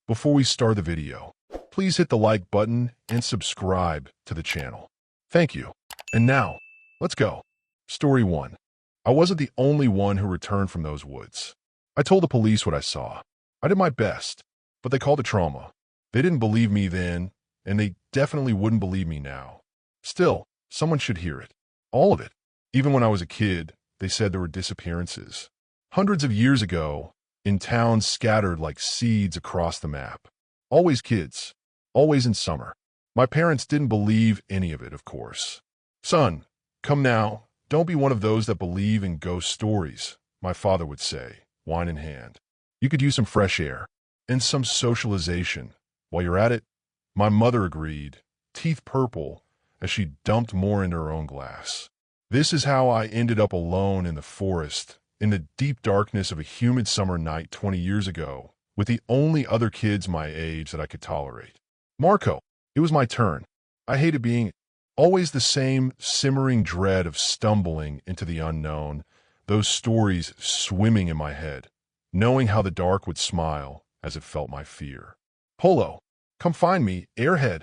Before we start the video, please hit the like button and subscribe to the channel. Thank you. And now, let's go. Story 1. I wasn't the only one who returned from those woods. I told the police what I saw. I did my best, but they called it trauma. They didn't believe me then, and they definitely wouldn't believe me now. Still, someone should hear it. All of it. Even when I was a kid, they said there were disappearances. Hundreds of years ago, in towns scattered like seeds across the map. Always kids. Always in summer. My parents didn't believe any of it, of course. Son, come now. Don't be one of those that believe in ghost stories, my father would say, wine in hand. You could use some fresh air and some socialization. While you're at it, my mother agreed, teeth purple, as she dumped more into her own glass. This is how I ended up alone in the forest, in the deep darkness of a humid summer night 20 years ago, with the only other kids my age that I could tolerate. Marco, it was my turn. I hated being always the same simmering dread of stumbling into the unknown, those stories swimming in my head, knowing how the dark would smile as it felt my fear. Polo, come find me, airhead.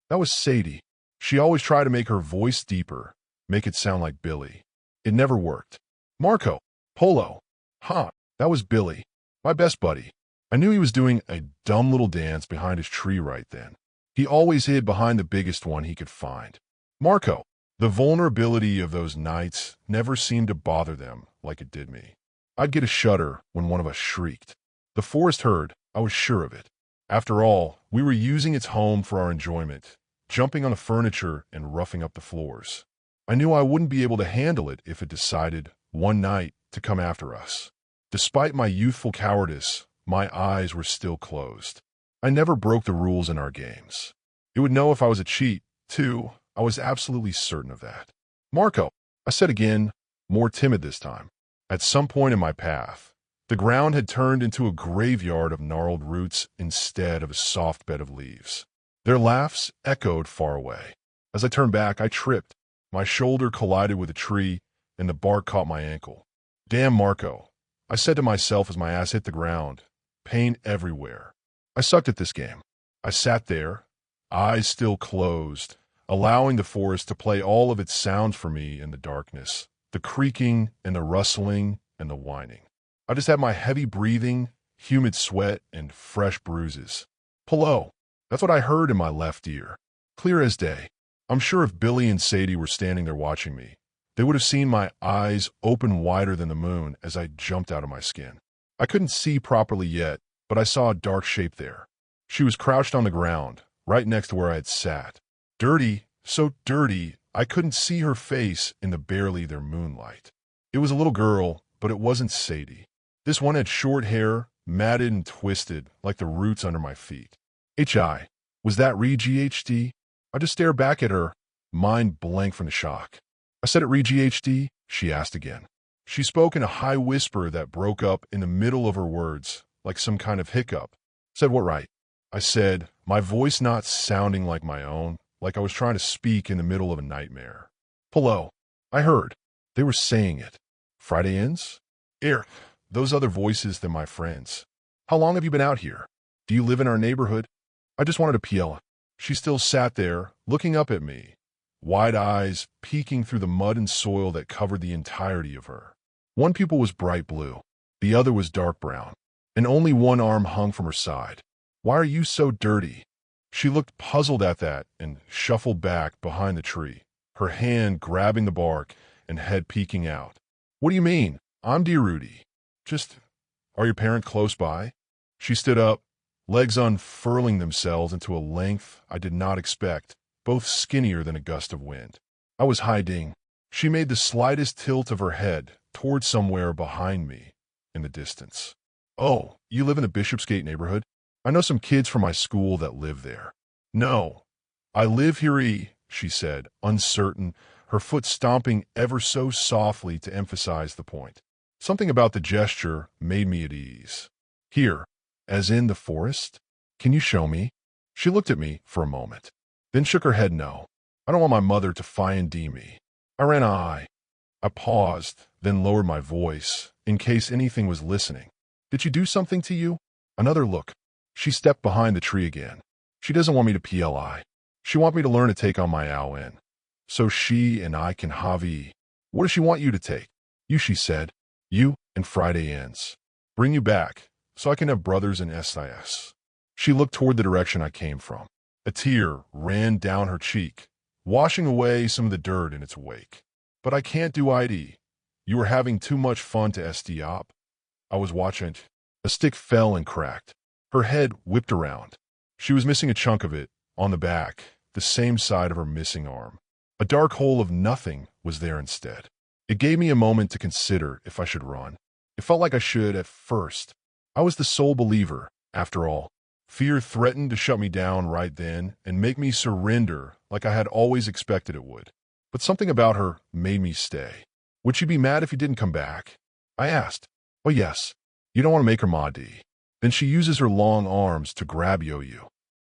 That was Sadie. She always tried to make her voice deeper, make it sound like Billy. It never worked. Marco, Polo. That was Billy, my best buddy. I knew he was doing a dumb little dance behind his tree right then. He always hid behind the biggest one he could find. Marco, the vulnerability of those nights never seemed to bother them like it did me. I'd get a shudder when one of us shrieked. The forest heard, I was sure of it. After all, we were using its home for our enjoyment, jumping on the furniture and roughing up the floors. I knew I wouldn't be able to handle it if it decided, one night, to come after us. Despite my youthful cowardice, my eyes were still closed. I never broke the rules in our games. It would know if I was a cheat, too. I was absolutely certain of that. Marco, I said again, more timid this time. At some point in my path, the ground had turned into a graveyard of gnarled roots instead of a soft bed of leaves. Their laughs echoed far away. As I turned back, I tripped. My shoulder collided with a tree, and the bark caught my ankle. Damn, Marco, I said to myself as my ass hit the ground. Pain everywhere. I sucked at this game. I sat there, eyes still closed, allowing the forest to play all of its sounds for me in the darkness, the creaking and the rustling and the whining. I just had my heavy breathing, humid sweat, and fresh bruises. Hello. That's what I heard in my left ear. Clear as day. I'm sure if Billy and Sadie were standing there watching me, they would have seen my eyes open wider than the moon as I jumped out of my skin. I couldn't see properly yet, but I saw a dark shape there. She was crouched on the ground, right next to where I had sat. Dirty, so dirty, I couldn't see her face in the barely there moonlight. It was a little girl, but it wasn't Sadie. This one had short hair, matted and twisted, like the roots under my feet. H.I. Was that re-GHD? I just stared back at her, mind blank from the shock. I said it re-GHD? She asked again. She spoke in a high whisper that broke up in the middle of her words, like some kind of hiccup. Said what right? I said, my voice not sounding like my own, like I was trying to speak in the middle of a nightmare. Hello. I heard. They were saying it. Friday ends? Those other voices than my friends. How long have you been out here? Do you live in our neighborhood? I just wanted to peel. She still sat there, looking up at me, wide eyes peeking through the mud and soil that covered the entirety of her. One pupil was bright blue. The other was dark brown, and only one arm hung from her side. Why are you so dirty? She looked puzzled at that and shuffled back behind the tree, her hand grabbing the bark and head peeking out. What do you mean? I'm dear Rudy. Are your parents close by? She stood up, legs unfurling themselves into a length I did not expect, both skinnier than a gust of wind. I was hiding. She made the slightest tilt of her head toward somewhere behind me in the distance. Oh, you live in the Bishopsgate neighborhood? I know some kids from my school that live there. No, I live here, she said, uncertain, her foot stomping ever so softly to emphasize the point. Something about the gesture made me at ease. Here, as in the forest? Can you show me? She looked at me for a moment, then shook her head no. I don't want my mother to find me. I ran an eye. I paused, then lowered my voice, in case anything was listening. Did she do something to you? Another look. She stepped behind the tree again. She doesn't want me to PLI. She wants me to learn to take on my AON. So she and I can Javi. What does she want you to take? You, she said. You and Friday ends. Bring you back, so I can have brothers in SIS. She looked toward the direction I came from. A tear ran down her cheek, washing away some of the dirt in its wake. But I can't do ID. You were having too much fun to SD op. I was watching. A stick fell and cracked. Her head whipped around. She was missing a chunk of it, on the back, the same side of her missing arm. A dark hole of nothing was there instead. It gave me a moment to consider if I should run. It felt like I should at first. I was the sole believer, after all. Fear threatened to shut me down right then and make me surrender like I had always expected it would. But something about her made me stay. Would she be mad if you didn't come back? I asked. Oh yes. You don't want to make her Mahdi. Then she uses her long arms to grab Yo-Yo.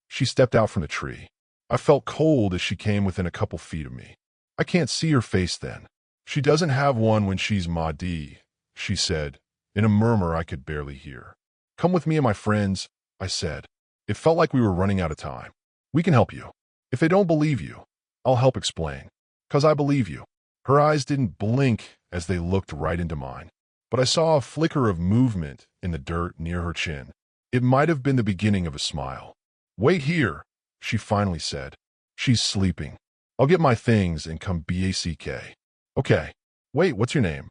She stepped out from the tree. I felt cold as she came within a couple feet of me. I can't see her face then. She doesn't have one when she's Mahdi, she said, in a murmur I could barely hear. Come with me and my friends, I said. It felt like we were running out of time. We can help you. If they don't believe you, I'll help explain. 'Cause I believe you. Her eyes didn't blink as they looked right into mine. But I saw a flicker of movement in the dirt near her chin. It might have been the beginning of a smile. Wait here, she finally said. She's sleeping. I'll get my things and come BACK. Okay. Wait, what's your name?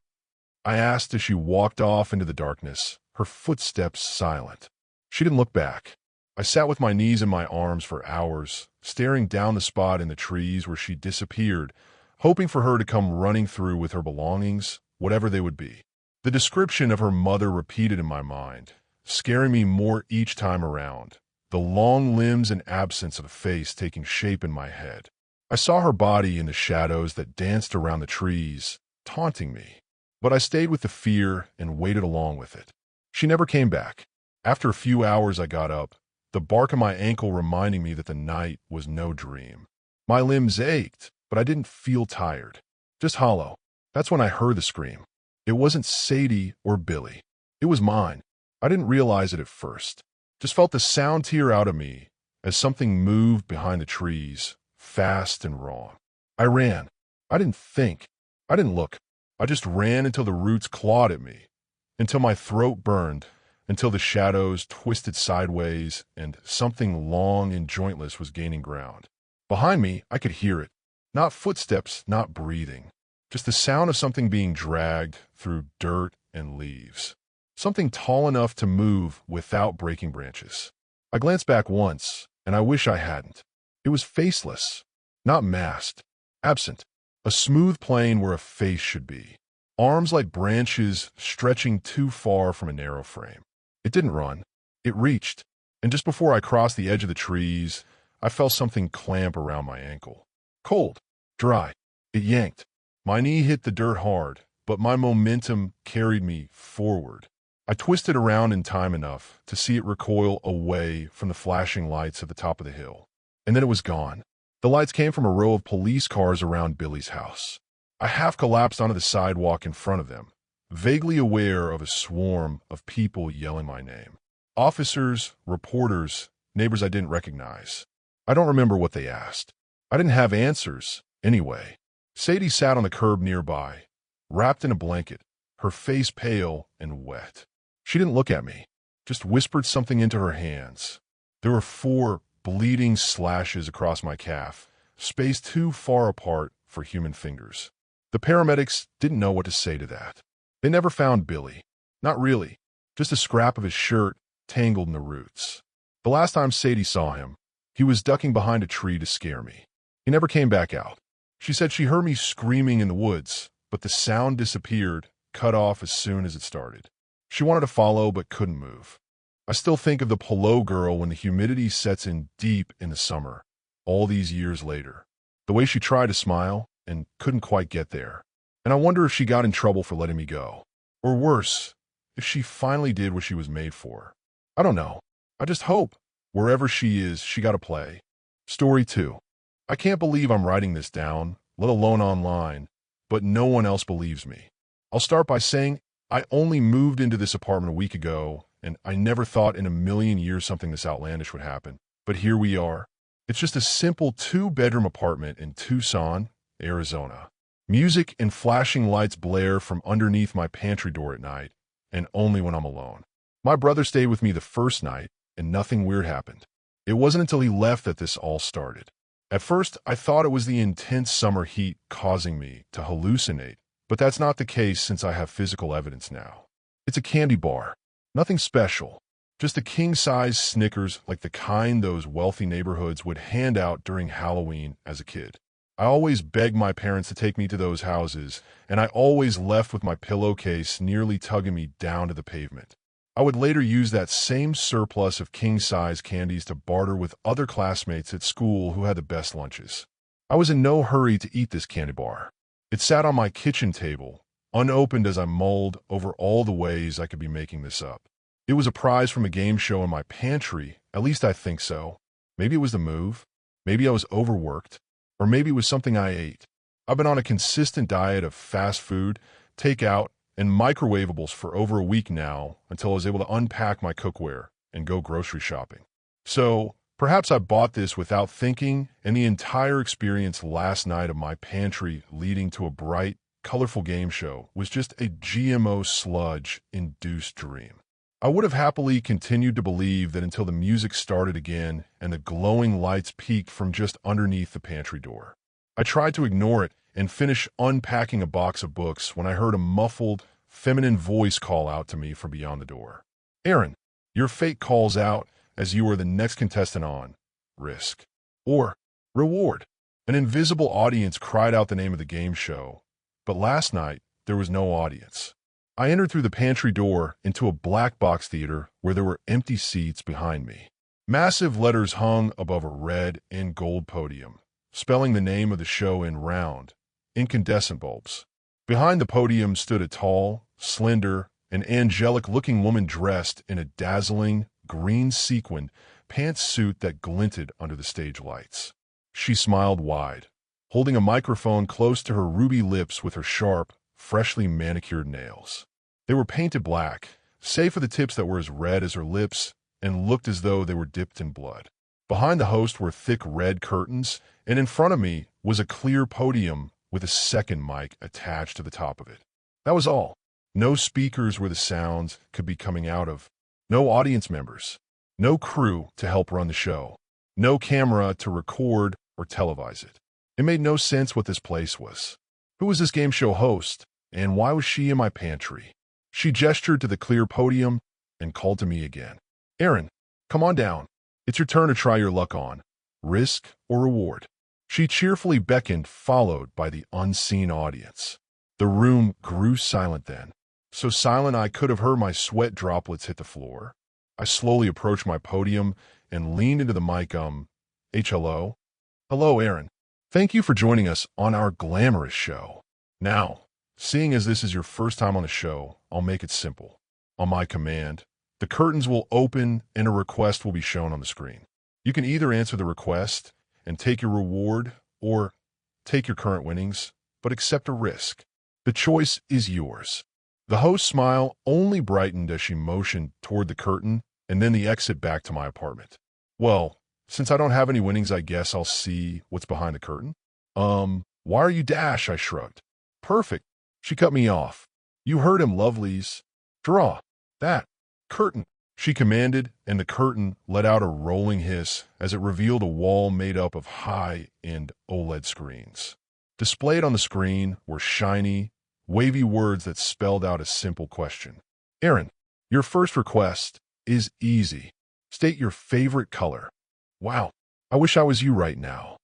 I asked as she walked off into the darkness, her footsteps silent. She didn't look back. I sat with my knees in my arms for hours, staring down the spot in the trees where she disappeared, hoping for her to come running through with her belongings, whatever they would be. The description of her mother repeated in my mind, scaring me more each time around, the long limbs and absence of a face taking shape in my head. I saw her body in the shadows that danced around the trees, taunting me. But I stayed with the fear and waited along with it. She never came back. After a few hours I got up, the bark of my ankle reminding me that the night was no dream. My limbs ached, but I didn't feel tired. Just hollow. That's when I heard the scream. It wasn't Sadie or Billy. It was mine. I didn't realize it at first. Just felt the sound tear out of me as something moved behind the trees, fast and raw. I ran. I didn't think. I didn't look. I just ran until the roots clawed at me, until my throat burned, until the shadows twisted sideways and something long and jointless was gaining ground. Behind me, I could hear it. Not footsteps, not breathing. Just the sound of something being dragged through dirt and leaves. Something tall enough to move without breaking branches. I glanced back once, and I wish I hadn't. It was faceless, not masked, absent. A smooth plane where a face should be. Arms like branches stretching too far from a narrow frame. It didn't run. It reached. And just before I crossed the edge of the trees, I felt something clamp around my ankle. Cold. Dry. It yanked. My knee hit the dirt hard, but my momentum carried me forward. I twisted around in time enough to see it recoil away from the flashing lights at the top of the hill. And then it was gone. The lights came from a row of police cars around Billy's house. I half collapsed onto the sidewalk in front of them, vaguely aware of a swarm of people yelling my name. Officers, reporters, neighbors I didn't recognize. I don't remember what they asked. I didn't have answers, anyway. Sadie sat on the curb nearby, wrapped in a blanket, her face pale and wet. She didn't look at me, just whispered something into her hands. There were 4 bleeding slashes across my calf, spaced too far apart for human fingers. The paramedics didn't know what to say to that. They never found Billy. Not really. Just a scrap of his shirt tangled in the roots. The last time Sadie saw him, he was ducking behind a tree to scare me. He never came back out. She said she heard me screaming in the woods, but the sound disappeared, cut off as soon as it started. She wanted to follow but couldn't move. I still think of the Polo girl when the humidity sets in deep in the summer, all these years later. The way she tried to smile and couldn't quite get there. And I wonder if she got in trouble for letting me go. Or worse, if she finally did what she was made for. I don't know. I just hope, wherever she is, she got to play. Story 2. I can't believe I'm writing this down, let alone online, but no one else believes me. I'll start by saying I only moved into this apartment a week ago, and I never thought in a million years something this outlandish would happen. But here we are. It's just a simple two-bedroom apartment in Tucson, Arizona. Music and flashing lights blare from underneath my pantry door at night, and only when I'm alone. My brother stayed with me the first night, and nothing weird happened. It wasn't until he left that this all started. At first, I thought it was the intense summer heat causing me to hallucinate, but that's not the case since I have physical evidence now. It's a candy bar. Nothing special. Just a king-size Snickers like the kind those wealthy neighborhoods would hand out during Halloween as a kid. I always begged my parents to take me to those houses, and I always left with my pillowcase nearly tugging me down to the pavement. I would later use that same surplus of king-size candies to barter with other classmates at school who had the best lunches. I was in no hurry to eat this candy bar. It sat on my kitchen table, unopened as I mulled over all the ways I could be making this up. It was a prize from a game show in my pantry, at least I think so. Maybe it was the move, maybe I was overworked, or maybe it was something I ate. I've been on a consistent diet of fast food, takeout, and microwavables for over a week now until I was able to unpack my cookware and go grocery shopping. So, perhaps I bought this without thinking, and the entire experience last night of my pantry leading to a bright, colorful game show was just a GMO sludge-induced dream. I would have happily continued to believe that until the music started again and the glowing lights peeked from just underneath the pantry door. I tried to ignore it and finish unpacking a box of books when I heard a muffled, feminine voice call out to me from beyond the door. "Aaron, your fate calls out as you are the next contestant on Risk or Reward." An invisible audience cried out the name of the game show, but last night there was no audience. I entered through the pantry door into a black box theater where there were empty seats behind me. Massive letters hung above a red and gold podium, spelling the name of the show in round, incandescent bulbs. Behind the podium stood a tall, slender, and angelic-looking woman dressed in a dazzling, green-sequined pantsuit that glinted under the stage lights. She smiled wide, holding a microphone close to her ruby lips with her sharp, freshly manicured nails. They were painted black, save for the tips that were as red as her lips and looked as though they were dipped in blood. Behind the host were thick red curtains, and in front of me was a clear podium with a second mic attached to the top of it. That was all. No speakers where the sounds could be coming out of. No audience members. No crew to help run the show. No camera to record or televise it. It made no sense what this place was. Who was this game show host, and why was she in my pantry? She gestured to the clear podium and called to me again. "Aaron, come on down. It's your turn to try your luck on Risk or Reward." She cheerfully beckoned, followed by the unseen audience. The room grew silent then, so silent I could have heard my sweat droplets hit the floor. I slowly approached my podium and leaned into the mic, hello? "Hello, Aaron. Thank you for joining us on our glamorous show. Now, seeing as this is your first time on the show, I'll make it simple. On my command, the curtains will open and a request will be shown on the screen. You can either answer the request and take your reward, or take your current winnings, but accept a risk. The choice is yours." The host's smile only brightened as she motioned toward the curtain and then the exit back to my apartment. "Well, since I don't have any winnings, I guess I'll see what's behind the curtain." Why are you dash?" I shrugged. "Perfect." She cut me off. "You heard him, lovelies. Draw that curtain," she commanded, and the curtain let out a rolling hiss as it revealed a wall made up of high-end OLED screens. Displayed on the screen were shiny, wavy words that spelled out a simple question. "Aaron, your first request is easy. State your favorite color." Wow, I wish I was you right now.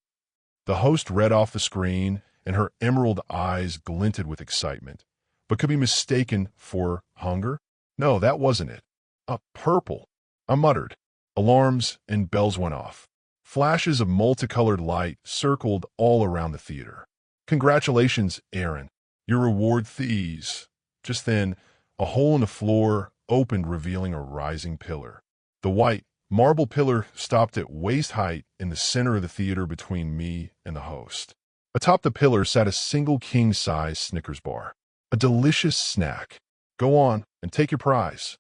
The host read off the screen, and her emerald eyes glinted with excitement, but could be mistaken for hunger? No, that wasn't it. Purple. I muttered. Alarms and bells went off. Flashes of multicolored light circled all around the theater. "Congratulations, Aaron. Your reward thieves." Just then, a hole in the floor opened, revealing a rising pillar. The white, marble pillar stopped at waist height in the center of the theater between me and the host. Atop the pillar sat a single king-size Snickers bar. A delicious snack. "Go on and take your prize."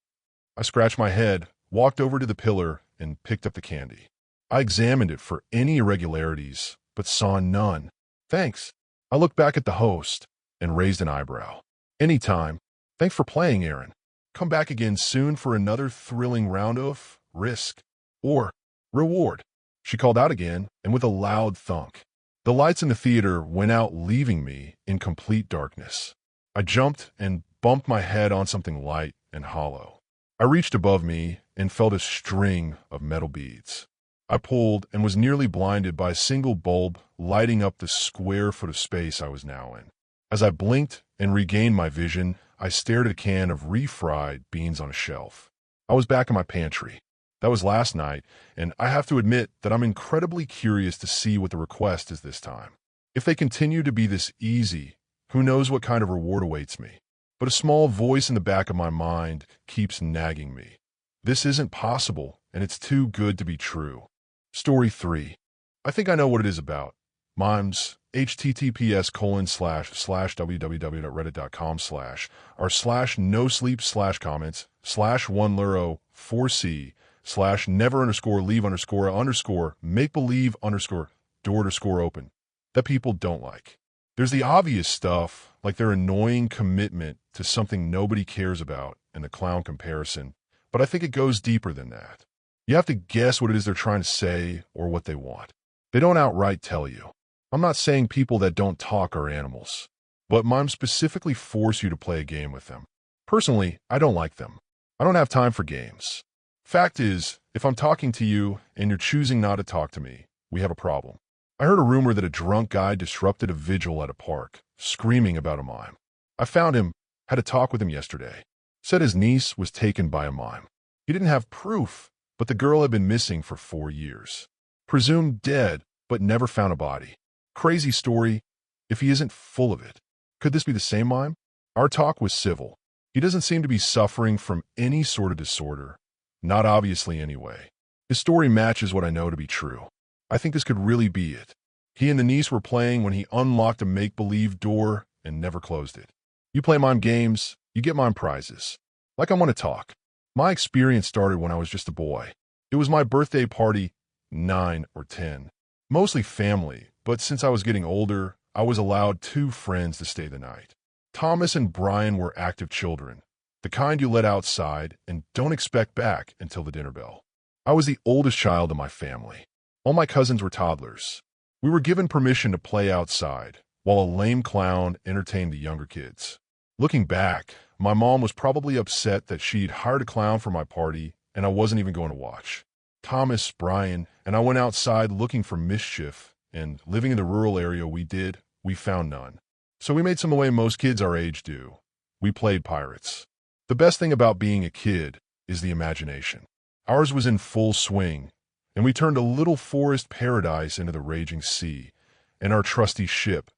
I scratched my head, walked over to the pillar, and picked up the candy. I examined it for any irregularities, but saw none. Thanks. I looked back at the host and raised an eyebrow. Anytime. Thanks for playing, Aaron. Come back again soon for another thrilling round of risk or reward. She called out again, and with a loud thunk. The lights in the theater went out, leaving me in complete darkness. I jumped and bumped my head on something light and hollow. I reached above me and felt a string of metal beads. I pulled and was nearly blinded by a single bulb lighting up the square foot of space I was now in. As I blinked and regained my vision, I stared at a can of refried beans on a shelf. I was back in my pantry. That was last night, and I have to admit that I'm incredibly curious to see what the request is this time. If they continue to be this easy, who knows what kind of reward awaits me. But a small voice in the back of my mind keeps nagging me. This isn't possible, and it's too good to be true. Story 3. I think I know what it is about. Mimes, https://www.reddit.com/r/1luro4c/never_leave_make-believe_door_open that people don't like. There's the obvious stuff, like their annoying commitment to something nobody cares about and the clown comparison, but I think it goes deeper than that. You have to guess what it is they're trying to say or what they want. They don't outright tell you. I'm not saying people that don't talk are animals, but mimes specifically force you to play a game with them. Personally, I don't like them. I don't have time for games. Fact is, if I'm talking to you and you're choosing not to talk to me, we have a problem. I heard a rumor that a drunk guy disrupted a vigil at a park, screaming about a mime. I found him, had a talk with him yesterday. Said his niece was taken by a mime. He didn't have proof, but the girl had been missing for 4 years. Presumed dead, but never found a body. Crazy story, if he isn't full of it. Could this be the same mime? Our talk was civil. He doesn't seem to be suffering from any sort of disorder. Not obviously anyway. His story matches what I know to be true. I think this could really be it. He and the niece were playing when he unlocked a make-believe door and never closed it. You play mime games, you get mime prizes. Like I want to talk. My experience started when I was just a boy. It was my birthday party, 9 or 10. Mostly family, but since I was getting older, I was allowed 2 friends to stay the night. Thomas and Brian were active children, the kind you let outside and don't expect back until the dinner bell. I was the oldest child in my family. All my cousins were toddlers. We were given permission to play outside, while a lame clown entertained the younger kids. Looking back, my mom was probably upset that she'd hired a clown for my party and I wasn't even going to watch. Thomas, Brian, and I went outside looking for mischief, and living in the rural area we found none. So we made some way most kids our age do. We played pirates. The best thing about being a kid is the imagination. Ours was in full swing, and we turned a little forest paradise into the raging sea, and our trusty ship,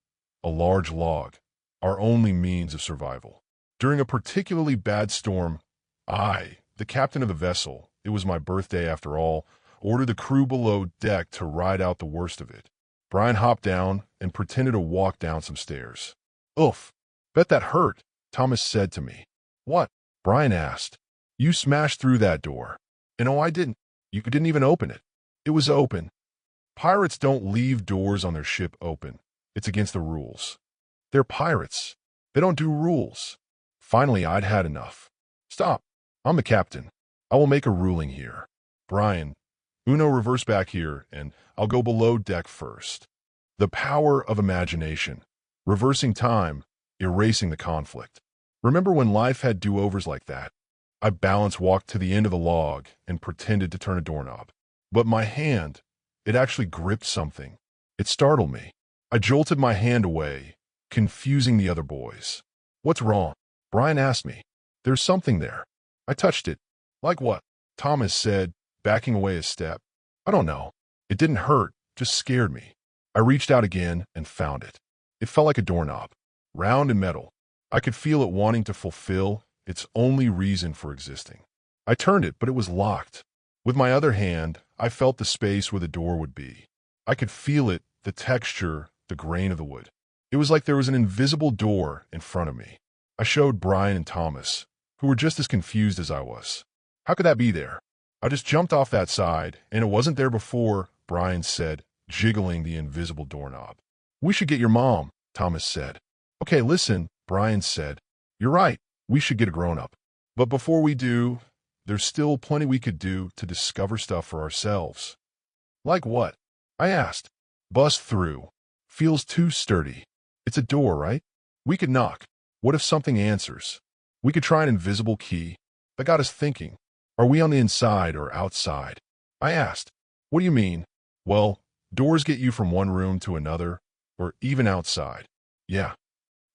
a large log, our only means of survival. During a particularly bad storm, I, the captain of the vessel, it was my birthday after all, ordered the crew below deck to ride out the worst of it. Brian hopped down and pretended to walk down some stairs. Oof, bet that hurt, Thomas said to me. What? Brian asked. You smashed through that door. And no, I didn't. You didn't even open it. It was open. Pirates don't leave doors on their ship open. It's against the rules. They're pirates. They don't do rules. Finally, I'd had enough. Stop. I'm the captain. I will make a ruling here. Brian, Uno, reverse back here, and I'll go below deck first. The power of imagination. Reversing time, erasing the conflict. Remember when life had do-overs like that? I balance walked to the end of the log and pretended to turn a doorknob. But my hand, it actually gripped something. It startled me. I jolted my hand away, confusing the other boys. What's wrong? Brian asked me. There's something there. I touched it. Like what? Thomas said, backing away a step. I don't know. It didn't hurt, just scared me. I reached out again and found it. It felt like a doorknob, round and metal. I could feel it wanting to fulfill its only reason for existing. I turned it, but it was locked. With my other hand, I felt the space where the door would be. I could feel it, the texture, the grain of the wood. It was like there was an invisible door in front of me. I showed Brian and Thomas, who were just as confused as I was. How could that be there? I just jumped off that side, and it wasn't there before, Brian said, jiggling the invisible doorknob. We should get your mom, Thomas said. Okay, listen, Brian said. You're right, we should get a grown-up. But before we do, there's still plenty we could do to discover stuff for ourselves. Like what? I asked. Bust through. Feels too sturdy. It's a door, right? We could knock. What if something answers? We could try an invisible key. That got us thinking. Are we on the inside or outside? I asked. What do you mean? Well, doors get you from one room to another, or even outside. Yeah.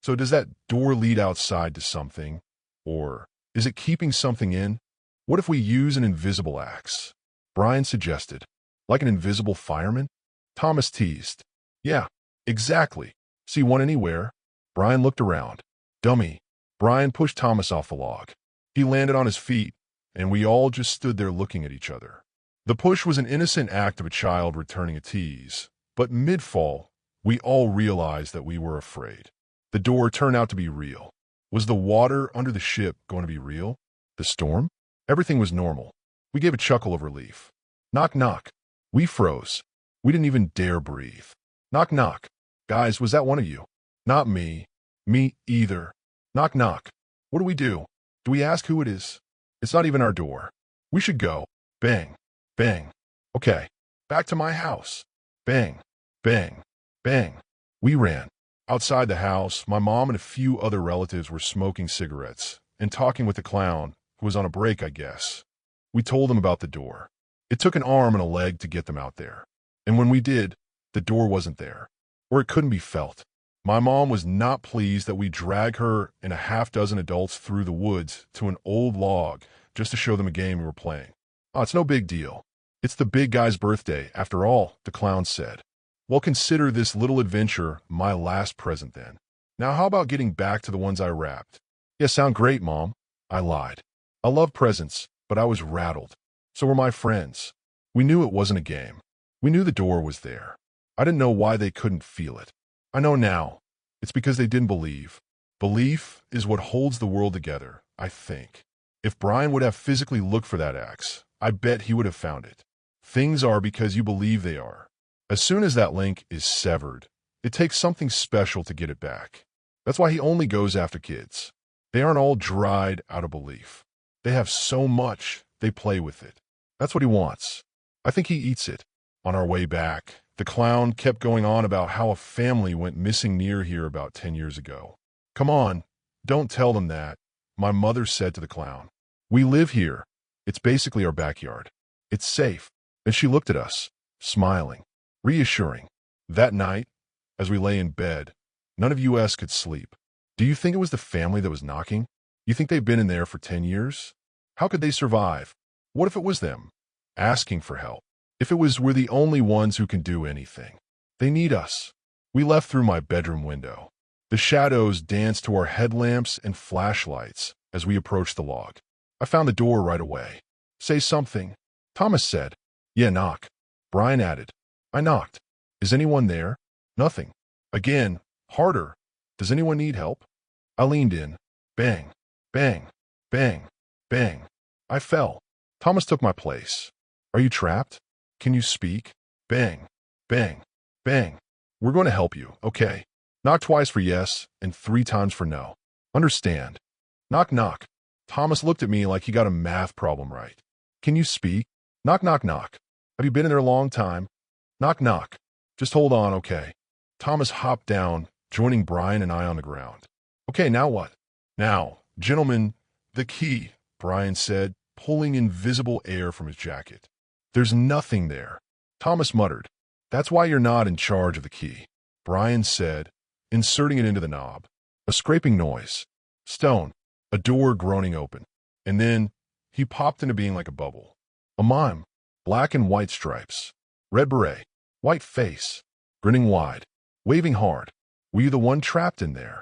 So does that door lead outside to something? Or is it keeping something in? What if we use an invisible axe? Brian suggested. Like an invisible fireman? Thomas teased. Yeah, exactly. See one anywhere? Brian looked around. Dummy. Brian pushed Thomas off the log. He landed on his feet, and we all just stood there looking at each other. The push was an innocent act of a child returning a tease, but mid-fall, we all realized that we were afraid. The door turned out to be real. Was the water under the ship going to be real? The storm? Everything was normal. We gave a chuckle of relief. Knock, knock. We froze. We didn't even dare breathe. Knock, knock. Guys, was that one of you? Not me. Me either. Knock, knock. What do we do? Do we ask who it is? It's not even our door. We should go. Bang. Bang. Okay. Back to my house. Bang. Bang. Bang. We ran. Outside the house, my mom and a few other relatives were smoking cigarettes and talking with the clown, who was on a break, I guess. We told them about the door. It took an arm and a leg to get them out there. And when we did, the door wasn't there, or it couldn't be felt. My mom was not pleased that we drag her and a half-dozen adults through the woods to an old log just to show them a game we were playing. Oh, it's no big deal. It's the big guy's birthday, after all, the clown said. Well, consider this little adventure my last present then. Now how about getting back to the ones I wrapped? Yeah, sound great, Mom. I lied. I love presents, but I was rattled. So were my friends. We knew it wasn't a game. We knew the door was there. I didn't know why they couldn't feel it. I know now. It's because they didn't believe. Belief is what holds the world together, I think. If Brian would have physically looked for that axe, I bet he would have found it. Things are because you believe they are. As soon as that link is severed, it takes something special to get it back. That's why he only goes after kids. They aren't all dried out of belief. They have so much, they play with it. That's what he wants. I think he eats it. On our way back, the clown kept going on about how a family went missing near here about 10 years ago. Come on, don't tell them that, my mother said to the clown. We live here. It's basically our backyard. It's safe. And she looked at us, smiling, reassuring. That night, as we lay in bed, none of us could sleep. Do you think it was the family that was knocking? You think they've been in there for 10 years? How could they survive? What if it was them, asking for help? If it was we're the only ones who can do anything. They need us. We left through my bedroom window. The shadows danced to our headlamps and flashlights as we approached the log. I found the door right away. Say something, Thomas said. Yeah, knock. Brian added. I knocked. Is anyone there? Nothing. Again, harder. Does anyone need help? I leaned in. Bang, bang, bang, bang. I fell. Thomas took my place. Are you trapped? Can you speak? Bang, bang, bang. We're going to help you, okay? Knock twice for yes and 3 times for no. Understand? Knock, knock. Thomas looked at me like he got a math problem right. Can you speak? Knock, knock, knock. Have you been in there a long time? Knock, knock. Just hold on, okay? Thomas hopped down, joining Brian and I on the ground. Okay, now what? Now, gentlemen, the key, Brian said, pulling invisible air from his jacket. There's nothing there. Thomas muttered. That's why you're not in charge of the key, Brian said, inserting it into the knob. A scraping noise. Stone. A door groaning open. And then he popped into being like a bubble. A mime. Black and white stripes. Red beret. White face. Grinning wide. Waving hard. Were you the one trapped in there?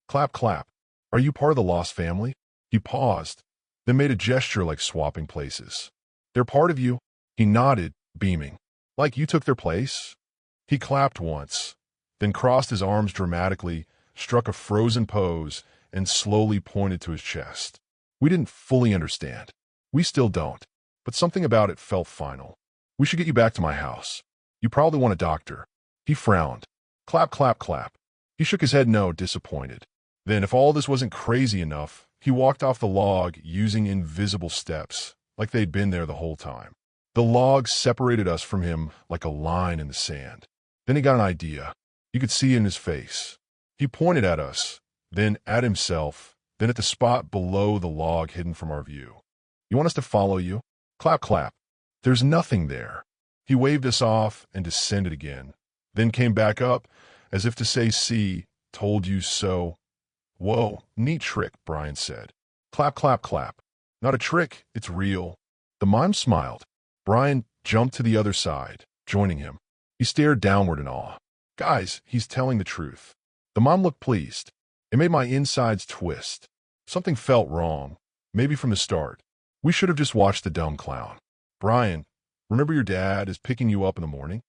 Clap, clap. Are you part of the lost family? He paused, then made a gesture like swapping places. They're part of you. He nodded, beaming. Like you took their place? He clapped once, then crossed his arms dramatically, struck a frozen pose, and slowly pointed to his chest. We didn't fully understand. We still don't. But something about it felt final. We should get you back to my house. You probably want a doctor. He frowned. Clap, clap, clap. He shook his head no, disappointed. Then, if all this wasn't crazy enough, he walked off the log using invisible steps, like they'd been there the whole time. The log separated us from him like a line in the sand. Then he got an idea. You could see it in his face. He pointed at us, then at himself, then at the spot below the log hidden from our view. You want us to follow you? Clap, clap. There's nothing there. He waved us off and descended again, then came back up, as if to say, see, told you so. Whoa, neat trick, Brian said. Clap, clap, clap. Not a trick, it's real. The mime smiled. Brian jumped to the other side, joining him. He stared downward in awe. Guys, he's telling the truth. The mime looked pleased. It made my insides twist. Something felt wrong, maybe from the start. We should have just watched the dumb clown. Brian, remember your dad is picking you up in the morning?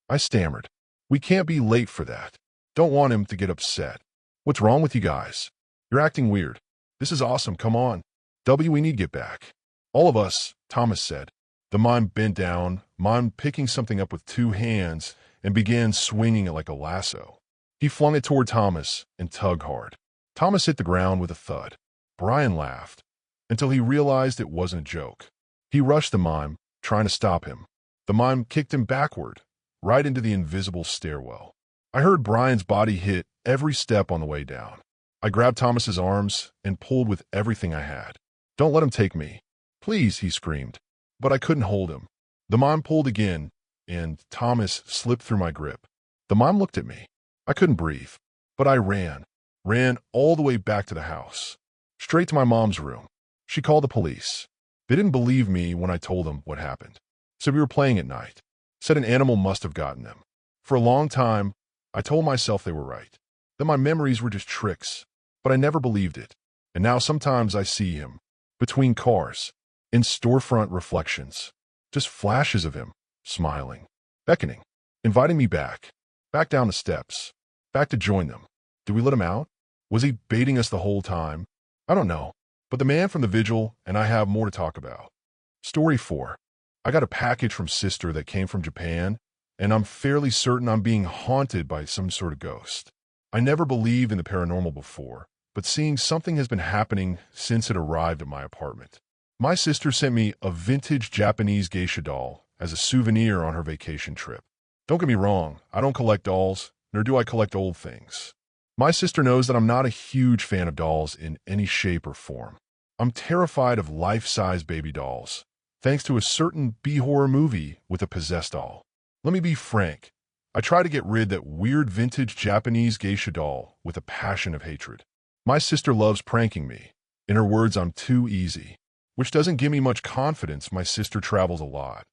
I stammered. We can't be late for that. Don't want him to get upset. What's wrong with you guys? You're acting weird. This is awesome, come on. We need to get back. All of us, Thomas said. The mime bent down, mime picking something up with 2 hands, and began swinging it like a lasso. He flung it toward Thomas and tugged hard. Thomas hit the ground with a thud. Brian laughed, until he realized it wasn't a joke. He rushed the mime, trying to stop him. The mime kicked him backward, right into the invisible stairwell. I heard Brian's body hit every step on the way down. I grabbed Thomas's arms and pulled with everything I had. Don't let him take me. Please, he screamed. But I couldn't hold him. The mime pulled again, and Thomas slipped through my grip. The mime looked at me. I couldn't breathe, but I ran all the way back to the house, straight to my mom's room. She called the police. They didn't believe me when I told them what happened. Said we were playing at night. Said an animal must have gotten them. For a long time, I told myself they were right, that my memories were just tricks, but I never believed it. And now sometimes I see him, between cars, in storefront reflections, just flashes of him, smiling, beckoning, inviting me back down the steps, back to join them. Did we let him out? Was he baiting us the whole time? I don't know, but the man from the vigil and I have more to talk about. Story 4. I got a package from Sister that came from Japan, and I'm fairly certain I'm being haunted by some sort of ghost. I never believed in the paranormal before, but seeing something has been happening since it arrived at my apartment. My sister sent me a vintage Japanese geisha doll as a souvenir on her vacation trip. Don't get me wrong, I don't collect dolls, nor do I collect old things. My sister knows that I'm not a huge fan of dolls in any shape or form. I'm terrified of life-size baby dolls, thanks to a certain B-horror movie with a possessed doll. Let me be frank, I try to get rid of that weird vintage Japanese geisha doll with a passion of hatred. My sister loves pranking me. In her words, I'm too easy, which doesn't give me much confidence. My sister travels a lot,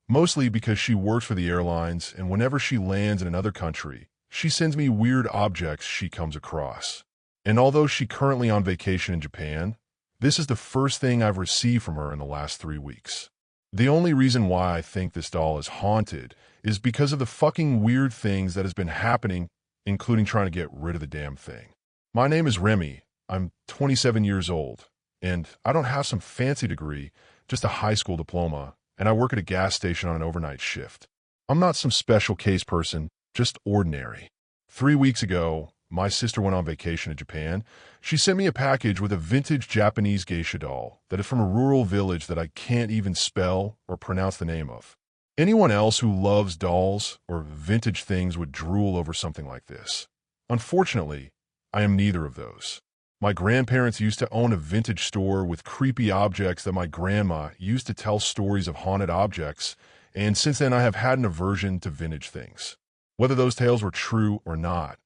mostly because she works for the airlines, and whenever she lands in another country, she sends me weird objects she comes across. And although she's currently on vacation in Japan, this is the first thing I've received from her in the last 3 weeks. The only reason why I think this doll is haunted is because of the fucking weird things that has been happening, including trying to get rid of the damn thing. My name is Remy. I'm 27 years old, and I don't have some fancy degree, just a high school diploma, and I work at a gas station on an overnight shift. I'm not some special case person, just ordinary. 3 weeks ago, my sister went on vacation to Japan. She sent me a package with a vintage Japanese geisha doll that is from a rural village that I can't even spell or pronounce the name of. Anyone else who loves dolls or vintage things would drool over something like this. Unfortunately, I am neither of those. My grandparents used to own a vintage store with creepy objects that my grandma used to tell stories of haunted objects, and since then I have had an aversion to vintage things. Whether those tales were true or not,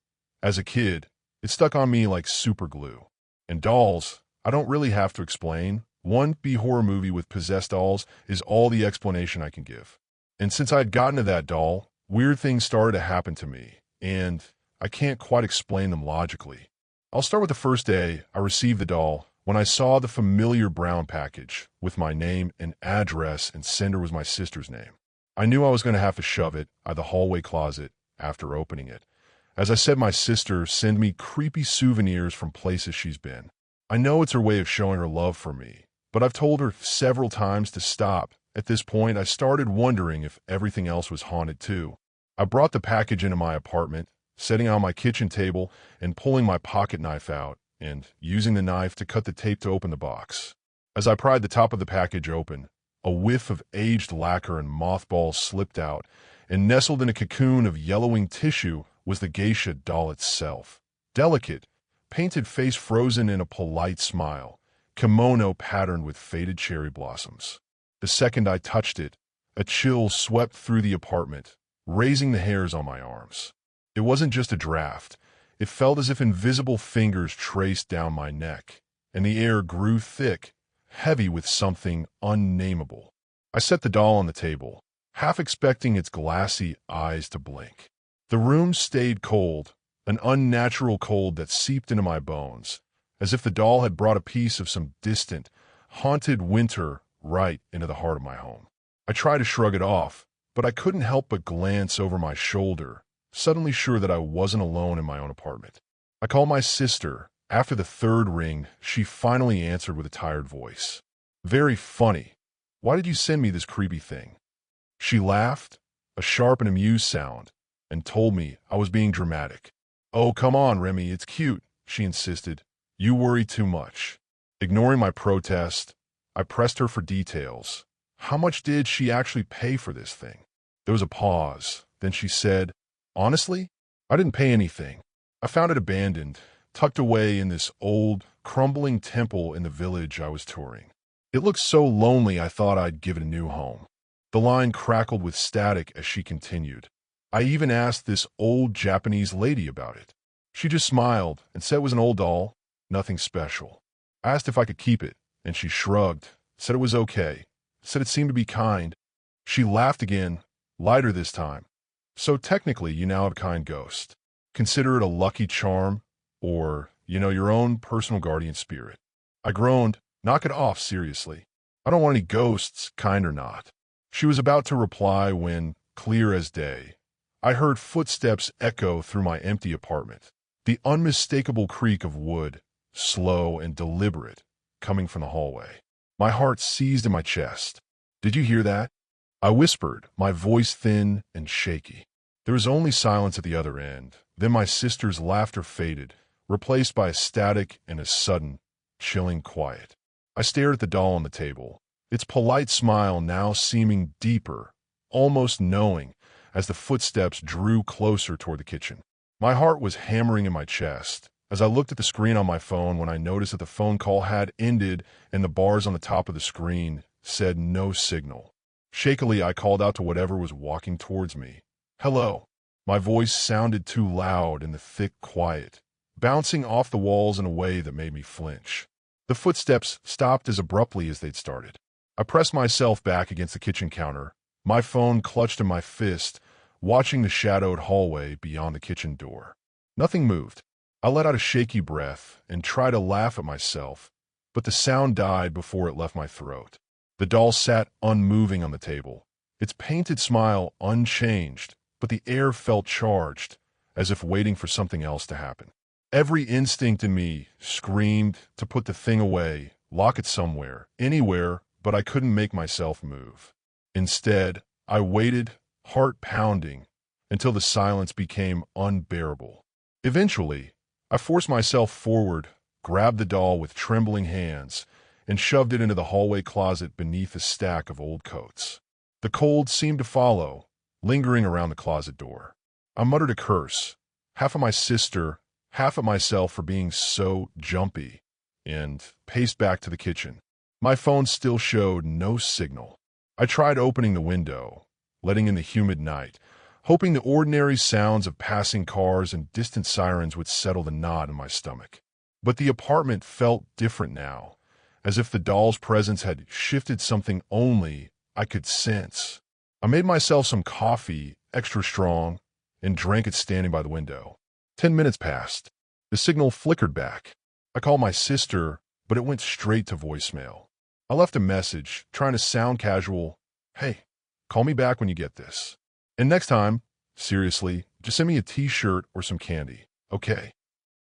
as a kid, it stuck on me like super glue. And dolls, I don't really have to explain. One B-horror movie with possessed dolls is all the explanation I can give. And since I had gotten to that doll, weird things started to happen to me, and I can't quite explain them logically. I'll start with the first day I received the doll, when I saw the familiar brown package with my name and address, and sender was my sister's name. I knew I was going to have to shove it out of the hallway closet after opening it. As I said, my sister sends me creepy souvenirs from places she's been. I know it's her way of showing her love for me, but I've told her several times to stop. At this point, I started wondering if everything else was haunted too. I brought the package into my apartment, setting it on my kitchen table and pulling my pocket knife out and using the knife to cut the tape to open the box. As I pried the top of the package open, a whiff of aged lacquer and mothballs slipped out, and nestled in a cocoon of yellowing tissue was the geisha doll itself. Delicate, painted face frozen in a polite smile, kimono patterned with faded cherry blossoms. The second I touched it, a chill swept through the apartment, raising the hairs on my arms. It wasn't just a draft. It felt as if invisible fingers traced down my neck, and the air grew thick, heavy with something unnameable. I set the doll on the table, half expecting its glassy eyes to blink. The room stayed cold, an unnatural cold that seeped into my bones, as if the doll had brought a piece of some distant, haunted winter right into the heart of my home. I tried to shrug it off, but I couldn't help but glance over my shoulder, suddenly sure that I wasn't alone in my own apartment. I called my sister. After the third ring, she finally answered with a tired voice. "Very funny. Why did you send me this creepy thing?" She laughed, a sharp and amused sound, and told me I was being dramatic. "Oh, come on, Remy, it's cute," she insisted. "You worry too much." Ignoring my protest, I pressed her for details. How much did she actually pay for this thing? There was a pause. Then she said, "Honestly, I didn't pay anything. I found it abandoned, tucked away in this old, crumbling temple in the village I was touring. It looked so lonely I thought I'd give it a new home." The line crackled with static as she continued. "I even asked this old Japanese lady about it. She just smiled and said it was an old doll, nothing special. I asked if I could keep it, and she shrugged, said it was okay, said it seemed to be kind." She laughed again, lighter this time. "So technically, you now have a kind ghost. Consider it a lucky charm, or, your own personal guardian spirit." I groaned. "Knock it off, seriously. I don't want any ghosts, kind or not." She was about to reply when, clear as day, I heard footsteps echo through my empty apartment. The unmistakable creak of wood, slow and deliberate, coming from the hallway. My heart seized in my chest. "Did you hear that?" I whispered, my voice thin and shaky. There was only silence at the other end. Then my sister's laughter faded, replaced by a static and a sudden, chilling quiet. I stared at the doll on the table, its polite smile now seeming deeper, almost knowing, as the footsteps drew closer toward the kitchen. My heart was hammering in my chest as I looked at the screen on my phone when I noticed that the phone call had ended and the bars on the top of the screen said no signal. Shakily, I called out to whatever was walking towards me. "Hello." My voice sounded too loud in the thick quiet, bouncing off the walls in a way that made me flinch. The footsteps stopped as abruptly as they'd started. I pressed myself back against the kitchen counter, my phone clutched in my fist, watching the shadowed hallway beyond the kitchen door. Nothing moved. I let out a shaky breath and tried to laugh at myself, but the sound died before it left my throat. The doll sat unmoving on the table, its painted smile unchanged, but the air felt charged, as if waiting for something else to happen. Every instinct in me screamed to put the thing away, lock it somewhere, anywhere, but I couldn't make myself move. Instead, I waited, heart pounding, until the silence became unbearable. Eventually, I forced myself forward, grabbed the doll with trembling hands, and shoved it into the hallway closet beneath a stack of old coats. The cold seemed to follow, lingering around the closet door. I muttered a curse, half at my sister, half at myself for being so jumpy, and paced back to the kitchen. My phone still showed no signal. I tried opening the window, letting in the humid night, hoping the ordinary sounds of passing cars and distant sirens would settle the knot in my stomach. But the apartment felt different now, as if the doll's presence had shifted something only I could sense. I made myself some coffee, extra strong, and drank it standing by the window. 10 minutes passed. The signal flickered back. I called my sister, but it went straight to voicemail. I left a message, trying to sound casual. "Hey, call me back when you get this. And next time, seriously, just send me a t-shirt or some candy, okay?"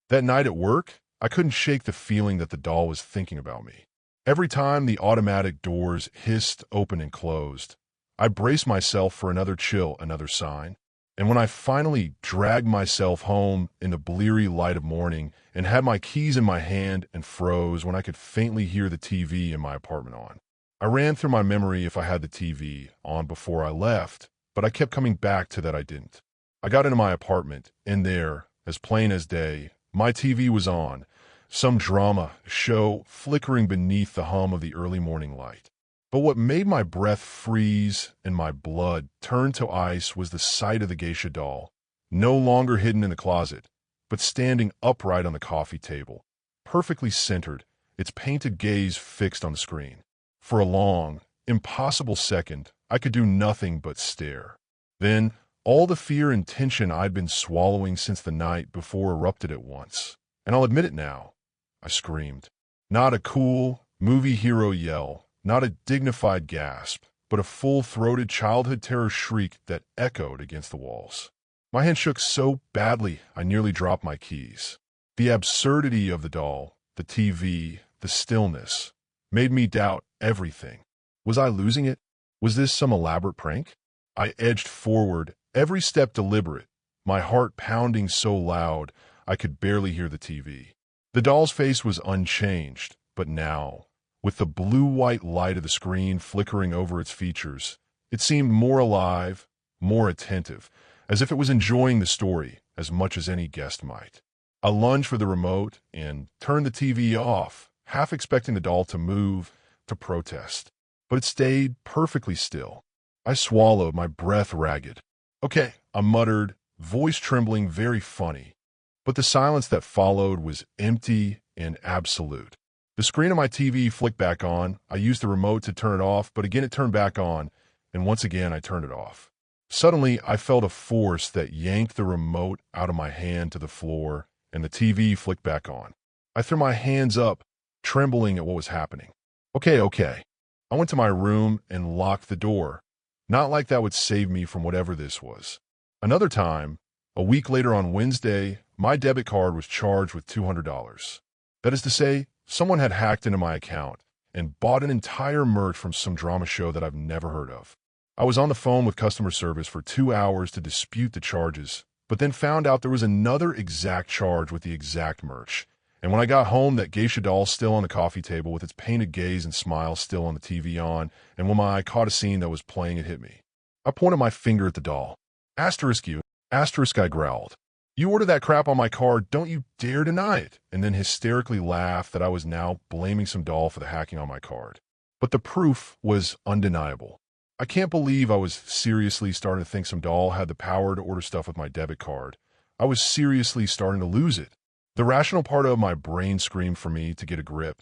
That night at work, I couldn't shake the feeling that the doll was thinking about me. Every time the automatic doors hissed open and closed, I braced myself for another chill, another sign. And when I finally dragged myself home in the bleary light of morning and had my keys in my hand and froze when I could faintly hear the TV in my apartment on, I ran through my memory if I had the TV on before I left, but I kept coming back to that I didn't. I got into my apartment, and there, as plain as day, my TV was on, some drama show flickering beneath the hum of the early morning light. But what made my breath freeze and my blood turn to ice was the sight of the geisha doll, no longer hidden in the closet, but standing upright on the coffee table, perfectly centered, its painted gaze fixed on the screen. For a long, impossible second, I could do nothing but stare. Then, all the fear and tension I'd been swallowing since the night before erupted at once. And I'll admit it now, I screamed. Not a cool, movie hero yell, not a dignified gasp, but a full-throated childhood terror shriek that echoed against the walls. My hand shook so badly I nearly dropped my keys. The absurdity of the doll, the TV, the stillness, made me doubt everything. Was I losing it? Was this some elaborate prank? I edged forward, every step deliberate, my heart pounding so loud I could barely hear the TV. The doll's face was unchanged, but now, with the blue-white light of the screen flickering over its features, it seemed more alive, more attentive, as if it was enjoying the story as much as any guest might. I lunged for the remote and turned the TV off, half expecting the doll to move, to protest. But it stayed perfectly still. I swallowed, my breath ragged. "Okay," I muttered, voice trembling, very funny. But the silence that followed was empty and absolute. The screen of my TV flicked back on. I used the remote to turn it off, but again it turned back on, and once again I turned it off. Suddenly, I felt a force that yanked the remote out of my hand to the floor, and the TV flicked back on. I threw my hands up, trembling at what was happening. Okay. I went to my room and locked the door. Not like that would save me from whatever this was. Another time, a week later on Wednesday, my debit card was charged with $200. That is to say, someone had hacked into my account and bought an entire merch from some drama show that I've never heard of. I was on the phone with customer service for 2 hours to dispute the charges, but then found out there was another exact charge with the exact merch. And when I got home, that geisha doll still on the coffee table with its painted gaze and smile still on the TV on, and when my eye caught a scene that was playing, it hit me. I pointed my finger at the doll. "Asterisk you, asterisk," I growled. "You ordered that crap on my card, don't you dare deny it," and then hysterically laughed that I was now blaming some doll for the hacking on my card. But the proof was undeniable. I can't believe I was seriously starting to think some doll had the power to order stuff with my debit card. I was seriously starting to lose it. The rational part of my brain screamed for me to get a grip.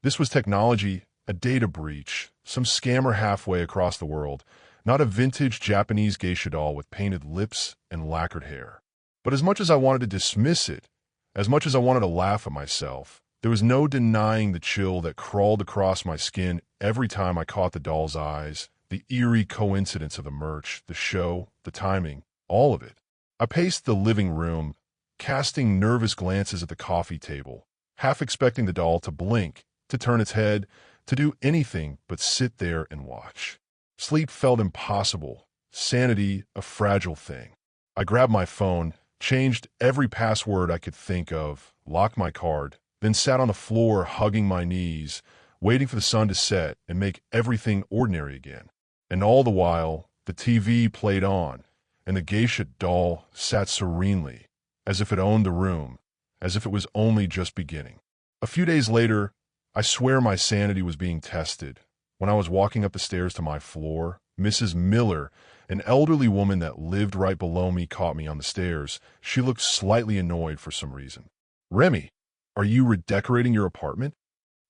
This was technology, a data breach, some scammer halfway across the world, not a vintage Japanese geisha doll with painted lips and lacquered hair. But as much as I wanted to dismiss it, as much as I wanted to laugh at myself, there was no denying the chill that crawled across my skin every time I caught the doll's eyes, the eerie coincidence of the merch, the show, the timing, all of it. I paced the living room, casting nervous glances at the coffee table, half expecting the doll to blink, to turn its head, to do anything but sit there and watch. Sleep felt impossible, sanity a fragile thing. I grabbed my phone, changed every password I could think of, locked my card, then sat on the floor hugging my knees, waiting for the sun to set and make everything ordinary again. And all the while, the TV played on, and the geisha doll sat serenely, as if it owned the room, as if it was only just beginning. A few days later, I swear my sanity was being tested. When I was walking up the stairs to my floor, Mrs. Miller, an elderly woman that lived right below me, caught me on the stairs. She looked slightly annoyed for some reason. "Remy, are you redecorating your apartment?"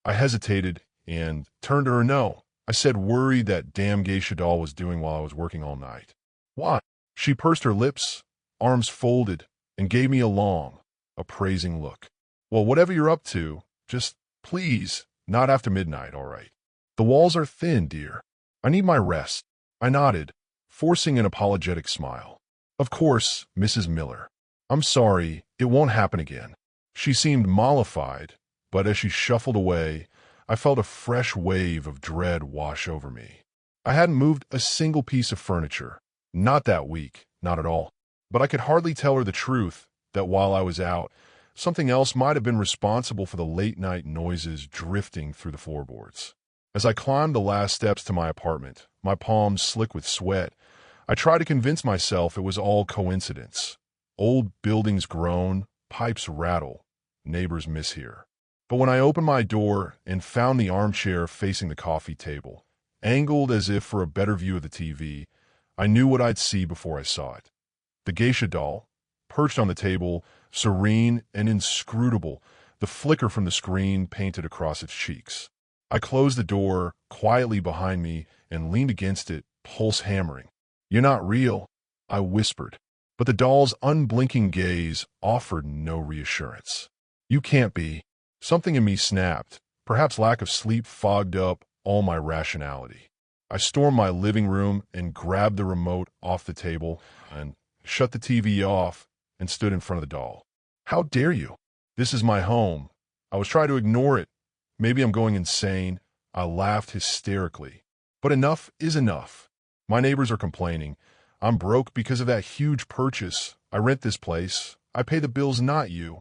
I hesitated and turned to her no. I said, worried that damn geisha doll was doing while I was working all night. "Why?" She pursed her lips, arms folded, and gave me a long, appraising look. "Well, whatever you're up to, just please, not after midnight, all right? The walls are thin, dear. I need my rest." I nodded, forcing an apologetic smile. "Of course, Mrs. Miller. I'm sorry, it won't happen again." She seemed mollified, but as she shuffled away, I felt a fresh wave of dread wash over me. I hadn't moved a single piece of furniture. Not that week, not at all. But I could hardly tell her the truth, that while I was out, something else might have been responsible for the late-night noises drifting through the floorboards. As I climbed the last steps to my apartment, my palms slick with sweat, I tried to convince myself it was all coincidence. Old buildings groan, pipes rattle, neighbors mishear. But when I opened my door and found the armchair facing the coffee table, angled as if for a better view of the TV, I knew what I'd see before I saw it. The geisha doll, perched on the table, serene and inscrutable, the flicker from the screen painted across its cheeks. I closed the door quietly behind me and leaned against it, pulse hammering. "You're not real," I whispered, but the doll's unblinking gaze offered no reassurance. "You can't be." Something in me snapped. Perhaps lack of sleep fogged up all my rationality. I stormed my living room and grabbed the remote off the table and shut the TV off and stood in front of the doll. "How dare you? This is my home." I was trying to ignore it. Maybe I'm going insane. I laughed hysterically. But enough is enough. My neighbors are complaining. I'm broke because of that huge purchase. I rent this place. I pay the bills, not you.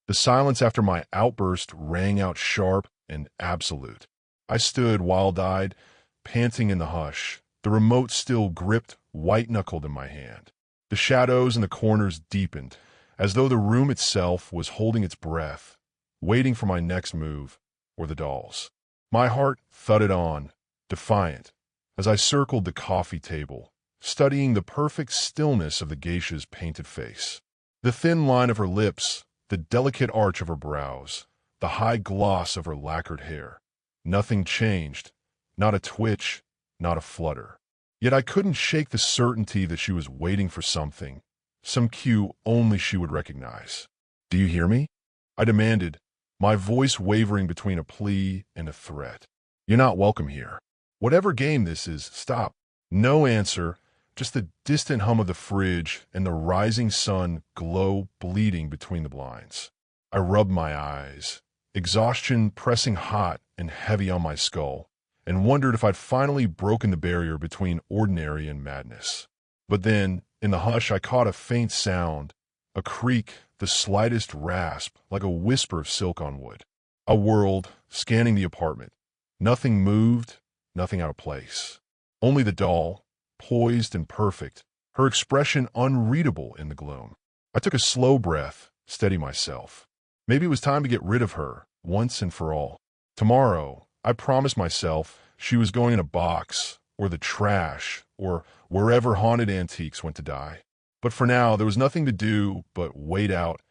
The silence after my outburst rang out sharp and absolute. I stood wild-eyed, panting in the hush, the remote still gripped white-knuckled in my hand. The shadows in the corners deepened, as though the room itself was holding its breath, waiting for my next move, or the doll's. My heart thudded on, defiant, as I circled the coffee table, studying the perfect stillness of the geisha's painted face. The thin line of her lips, the delicate arch of her brows, the high gloss of her lacquered hair. Nothing changed, not a twitch, not a flutter. Yet I couldn't shake the certainty that she was waiting for something, some cue only she would recognize. "Do you hear me?" I demanded, my voice wavering between a plea and a threat. "You're not welcome here. Whatever game this is, stop." No answer, just the distant hum of the fridge and the rising sun glow bleeding between the blinds. I rubbed my eyes, exhaustion pressing hot and heavy on my skull, and wondered if I'd finally broken the barrier between ordinary and madness. But then, in the hush, I caught a faint sound, a creak, the slightest rasp, like a whisper of silk on wood. I whirled, scanning the apartment. Nothing moved, nothing out of place. Only the doll, poised and perfect, her expression unreadable in the gloom. I took a slow breath, steadied myself. Maybe it was time to get rid of her, once and for all. Tomorrow, I promised myself, she was going in a box, or the trash, or wherever haunted antiques went to die. But for now, there was nothing to do but wait out,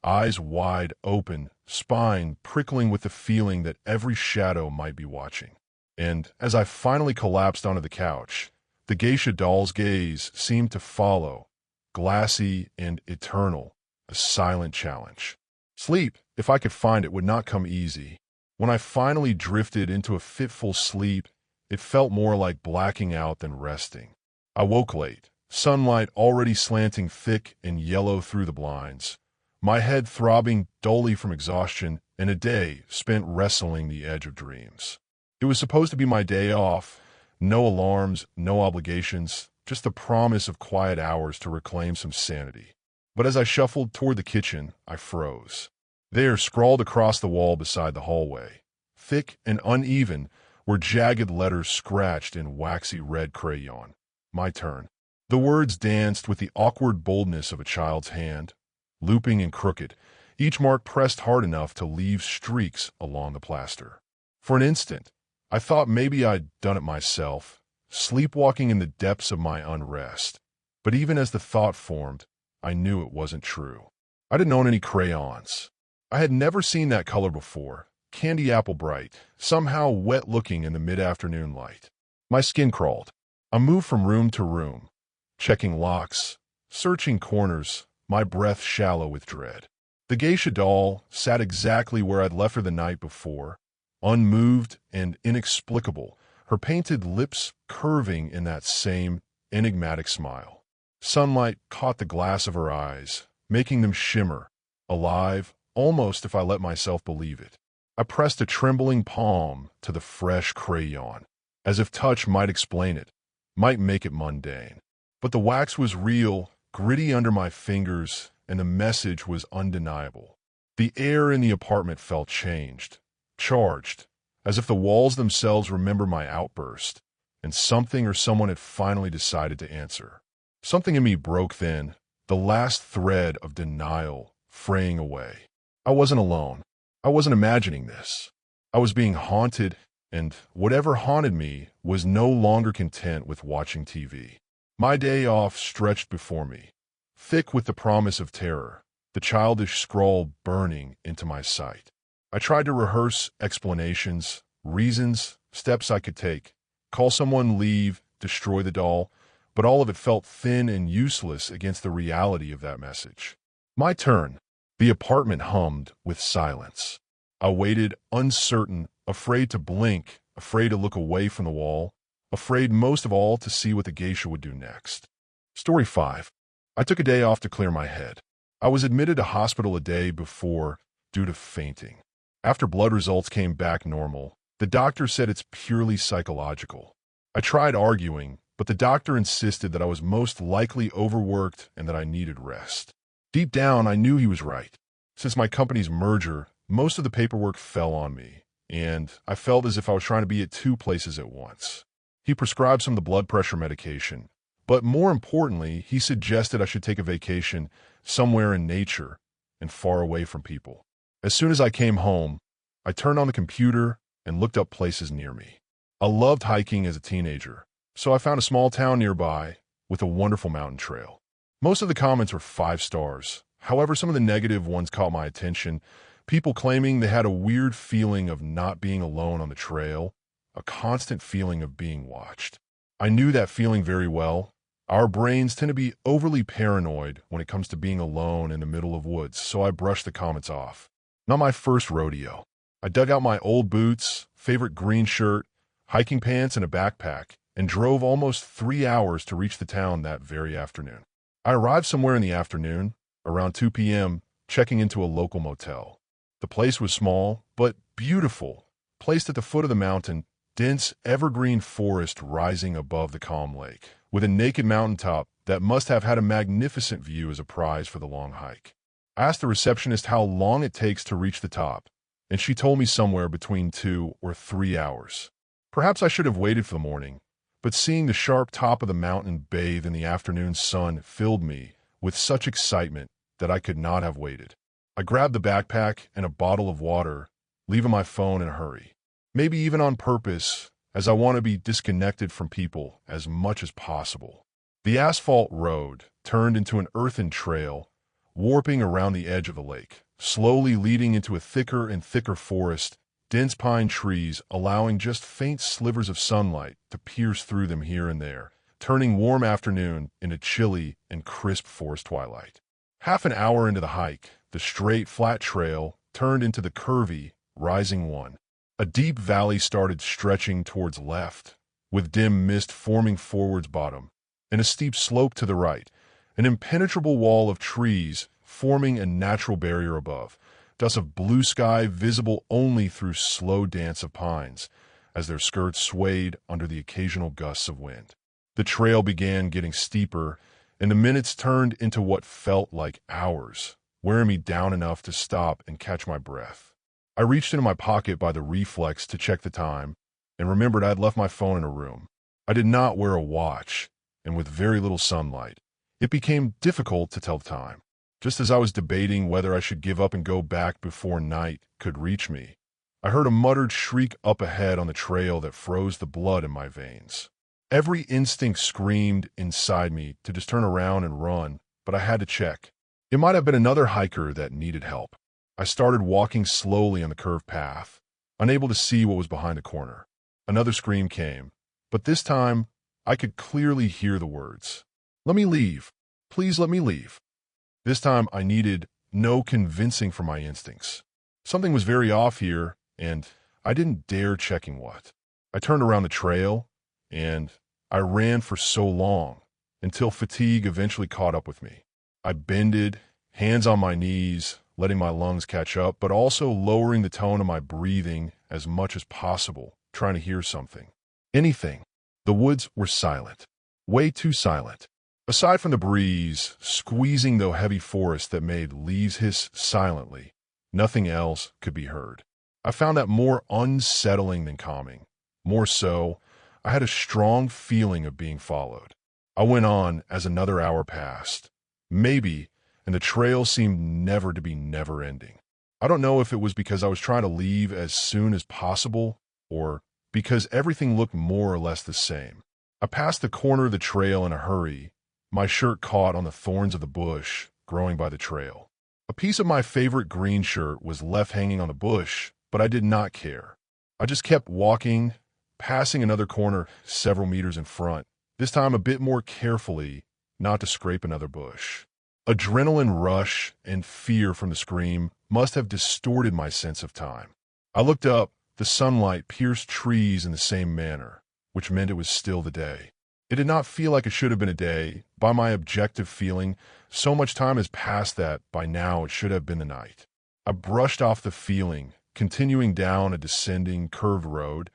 eyes wide open, spine prickling with the feeling that every shadow might be watching. And as I finally collapsed onto the couch, the geisha doll's gaze seemed to follow, glassy and eternal, a silent challenge. Sleep, if I could find it, would not come easy. When I finally drifted into a fitful sleep, it felt more like blacking out than resting. I woke late, sunlight already slanting thick and yellow through the blinds, my head throbbing dully from exhaustion, and a day spent wrestling the edge of dreams. It was supposed to be my day off, no alarms, no obligations, just the promise of quiet hours to reclaim some sanity. But as I shuffled toward the kitchen, I froze. There, scrawled across the wall beside the hallway, thick and uneven, were jagged letters scratched in waxy red crayon. My turn. The words danced with the awkward boldness of a child's hand, looping and crooked, each mark pressed hard enough to leave streaks along the plaster. For an instant, I thought maybe I'd done it myself, sleepwalking in the depths of my unrest. But even as the thought formed, I knew it wasn't true. I didn't own any crayons. I had never seen that color before, candy apple bright, somehow wet-looking in the mid-afternoon light. My skin crawled. I moved from room to room, checking locks, searching corners, my breath shallow with dread. The geisha doll sat exactly where I'd left her the night before, unmoved and inexplicable, her painted lips curving in that same enigmatic smile. Sunlight caught the glass of her eyes, making them shimmer, alive, almost if I let myself believe it. I pressed a trembling palm to the fresh crayon, as if touch might explain it, might make it mundane. But the wax was real, gritty under my fingers, and the message was undeniable. The air in the apartment felt changed, charged, as if the walls themselves remembered my outburst, and something or someone had finally decided to answer. Something in me broke then, the last thread of denial fraying away. I wasn't alone. I wasn't imagining this. I was being haunted, and whatever haunted me was no longer content with watching TV. My day off stretched before me, thick with the promise of terror, the childish scrawl burning into my sight. I tried to rehearse explanations, reasons, steps I could take, call someone, leave, destroy the doll, but all of it felt thin and useless against the reality of that message. My turn. The apartment hummed with silence. I waited, uncertain, afraid to blink, afraid to look away from the wall, afraid most of all to see what the geisha would do next. Story 5. I took a day off to clear my head. I was admitted to hospital a day before due to fainting. After blood results came back normal, the doctor said it's purely psychological. I tried arguing, but the doctor insisted that I was most likely overworked and that I needed rest. Deep down, I knew he was right. Since my company's merger, most of the paperwork fell on me, and I felt as if I was trying to be at two places at once. He prescribed some of the blood pressure medication, but more importantly, he suggested I should take a vacation somewhere in nature and far away from people. As soon as I came home, I turned on the computer and looked up places near me. I loved hiking as a teenager, so I found a small town nearby with a wonderful mountain trail. Most of the comments were 5 stars. However, some of the negative ones caught my attention. People claiming they had a weird feeling of not being alone on the trail, a constant feeling of being watched. I knew that feeling very well. Our brains tend to be overly paranoid when it comes to being alone in the middle of woods, so I brushed the comments off. Not my first rodeo. I dug out my old boots, favorite green shirt, hiking pants, and a backpack, and drove almost 3 hours to reach the town that very afternoon. I arrived somewhere in the afternoon, around 2 p.m., checking into a local motel. The place was small, but beautiful, placed at the foot of the mountain, dense evergreen forest rising above the calm lake, with a naked mountaintop that must have had a magnificent view as a prize for the long hike. I asked the receptionist how long it takes to reach the top, and she told me somewhere between 2 or 3 hours. Perhaps I should have waited for the morning, but seeing the sharp top of the mountain bathe in the afternoon sun filled me with such excitement that I could not have waited. I grabbed the backpack and a bottle of water, leaving my phone in a hurry. Maybe even on purpose, as I want to be disconnected from people as much as possible. The asphalt road turned into an earthen trail, warping around the edge of the lake, slowly leading into a thicker and thicker forest, dense pine trees allowing just faint slivers of sunlight to pierce through them here and there, turning warm afternoon into chilly and crisp forest twilight. Half an hour into the hike, the straight, flat trail turned into the curvy, rising one. A deep valley started stretching towards left, with dim mist forming forwards bottom, and a steep slope to the right, an impenetrable wall of trees forming a natural barrier above, dust of blue sky visible only through slow dance of pines, as their skirts swayed under the occasional gusts of wind. The trail began getting steeper, and the minutes turned into what felt like hours, wearing me down enough to stop and catch my breath. I reached into my pocket by the reflex to check the time, and remembered I had left my phone in a room. I did not wear a watch, and with very little sunlight, it became difficult to tell the time. Just as I was debating whether I should give up and go back before night could reach me, I heard a muttered shriek up ahead on the trail that froze the blood in my veins. Every instinct screamed inside me to just turn around and run, but I had to check. It might have been another hiker that needed help. I started walking slowly on the curved path, unable to see what was behind the corner. Another scream came, but this time I could clearly hear the words. "Let me leave. Please let me leave." This time I needed no convincing from my instincts. Something was very off here, and I didn't dare checking what. I turned around the trail, and I ran for so long, until fatigue eventually caught up with me. I bended, hands on my knees, letting my lungs catch up, but also lowering the tone of my breathing as much as possible, trying to hear something. Anything. The woods were silent. Way too silent. Aside from the breeze, squeezing the heavy forest that made leaves hiss silently, nothing else could be heard. I found that more unsettling than calming. More so, I had a strong feeling of being followed. I went on as another hour passed. Maybe, and the trail seemed never to be never-ending. I don't know if it was because I was trying to leave as soon as possible, or because everything looked more or less the same. I passed the corner of the trail in a hurry, my shirt caught on the thorns of the bush growing by the trail. A piece of my favorite green shirt was left hanging on the bush, but I did not care. I just kept walking, passing another corner several meters in front, this time a bit more carefully, not to scrape another bush. Adrenaline rush and fear from the scream must have distorted my sense of time. I looked up, the sunlight pierced trees in the same manner, which meant it was still the day. It did not feel like it should have been a day. By my objective feeling, so much time has passed that, by now, it should have been the night. I brushed off the feeling, continuing down a descending, curved road,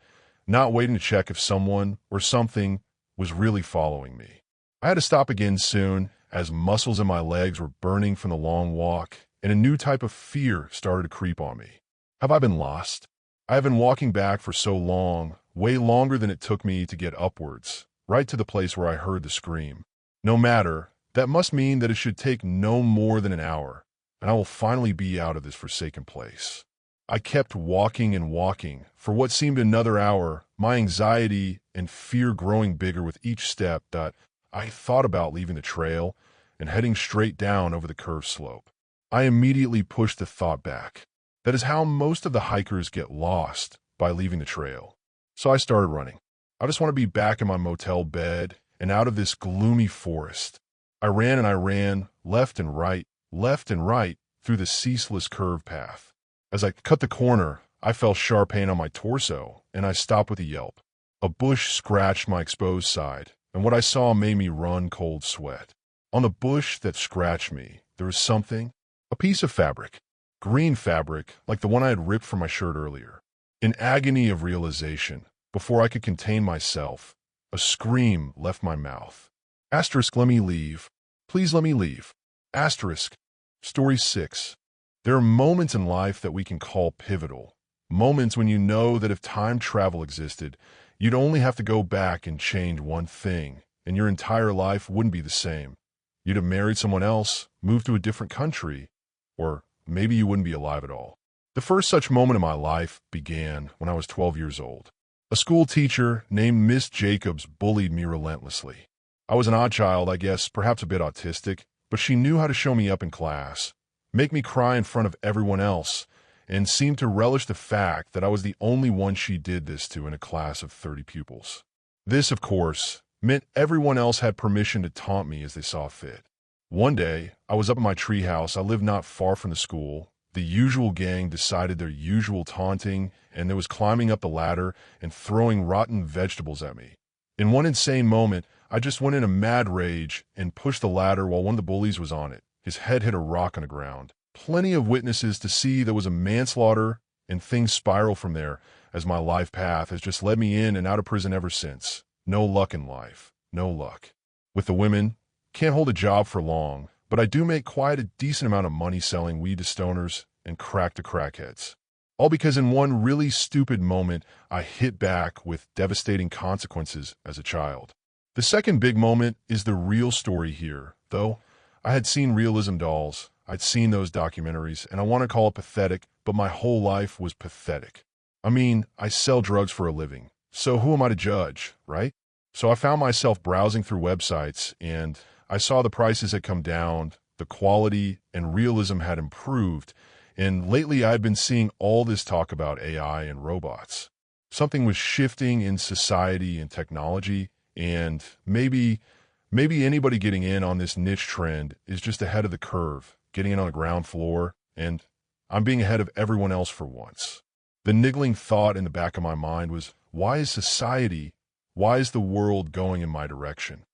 not waiting to check if someone or something was really following me. I had to stop again soon, as muscles in my legs were burning from the long walk, and a new type of fear started to creep on me. Have I been lost? I have been walking back for so long, way longer than it took me to get upwards, right to the place where I heard the scream. No matter, that must mean that it should take no more than an hour, and I will finally be out of this forsaken place. I kept walking and walking. For what seemed another hour, my anxiety and fear growing bigger with each step that I thought about leaving the trail and heading straight down over the curved slope. I immediately pushed the thought back. That is how most of the hikers get lost, by leaving the trail. So I started running. I just want to be back in my motel bed and out of this gloomy forest. I ran and I ran, left and right, through the ceaseless curved path. As I cut the corner, I felt sharp pain on my torso, and I stopped with a yelp. A bush scratched my exposed side, and what I saw made me run cold sweat. On the bush that scratched me, there was something, a piece of fabric, green fabric like the one I had ripped from my shirt earlier. In agony of realization, before I could contain myself, a scream left my mouth. Asterisk, let me leave. Please let me leave. Asterisk. Story 6. There are moments in life that we can call pivotal. Moments when you know that if time travel existed, you'd only have to go back and change one thing, and your entire life wouldn't be the same. You'd have married someone else, moved to a different country, or maybe you wouldn't be alive at all. The first such moment in my life began when I was 12 years old. A school teacher named Miss Jacobs bullied me relentlessly. I was an odd child, I guess, perhaps a bit autistic, but she knew how to show me up in class, make me cry in front of everyone else, and seemed to relish the fact that I was the only one she did this to in a class of 30 pupils. This, of course, meant everyone else had permission to taunt me as they saw fit. One day, I was up in my treehouse. I lived not far from the school. The usual gang decided their usual taunting, and there was climbing up the ladder and throwing rotten vegetables at me. In one insane moment, I just went in a mad rage and pushed the ladder while one of the bullies was on it. His head hit a rock on the ground. Plenty of witnesses to see there was a manslaughter, and things spiral from there, as my life path has just led me in and out of prison ever since. No luck in life. No luck. With the women, can't hold a job for long, but I do make quite a decent amount of money selling weed to stoners and crack to crackheads. All because in one really stupid moment, I hit back with devastating consequences as a child. The second big moment is the real story here, though. I had seen realism dolls, I'd seen those documentaries, and I want to call it pathetic, but my whole life was pathetic. I mean, I sell drugs for a living, so who am I to judge, right? So I found myself browsing through websites, and I saw the prices had come down, the quality and realism had improved, and lately I had been seeing all this talk about AI and robots. Something was shifting in society and technology, and maybe anybody getting in on this niche trend is just ahead of the curve, getting in on the ground floor, and I'm being ahead of everyone else for once. The niggling thought in the back of my mind was, why is the world going in my direction?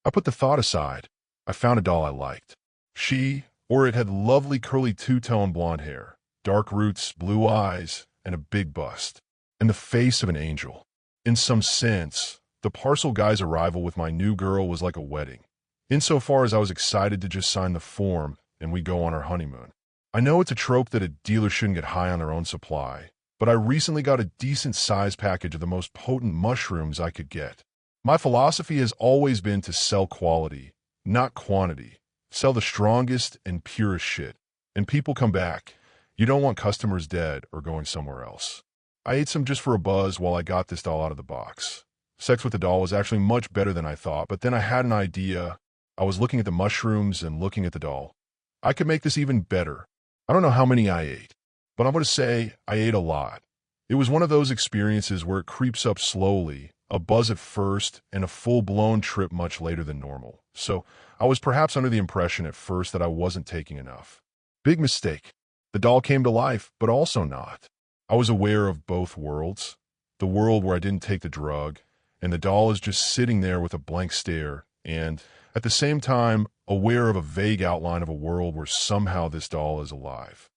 I put the thought aside. I found a doll I liked. She Or it had lovely curly two-tone blonde hair, dark roots, blue eyes, and a big bust, and the face of an angel. In some sense, the parcel guy's arrival with my new girl was like a wedding, insofar as I was excited to just sign the form and we go on our honeymoon. I know it's a trope that a dealer shouldn't get high on their own supply, but I recently got a decent size package of the most potent mushrooms I could get. My philosophy has always been to sell quality, not quantity. Sell the strongest and purest shit. And people come back. You don't want customers dead or going somewhere else. I ate some just for a buzz while I got this doll out of the box. Sex with the doll was actually much better than I thought, but then I had an idea. I was looking at the mushrooms and looking at the doll. I could make this even better. I don't know how many I ate, but I'm going to say I ate a lot. It was one of those experiences where it creeps up slowly, a buzz at first, and a full-blown trip much later than normal. So I was perhaps under the impression at first that I wasn't taking enough. Big mistake. The doll came to life, but also not. I was aware of both worlds. The world where I didn't take the drug, and the doll is just sitting there with a blank stare, and at the same time, aware of a vague outline of a world where somehow this doll is alive.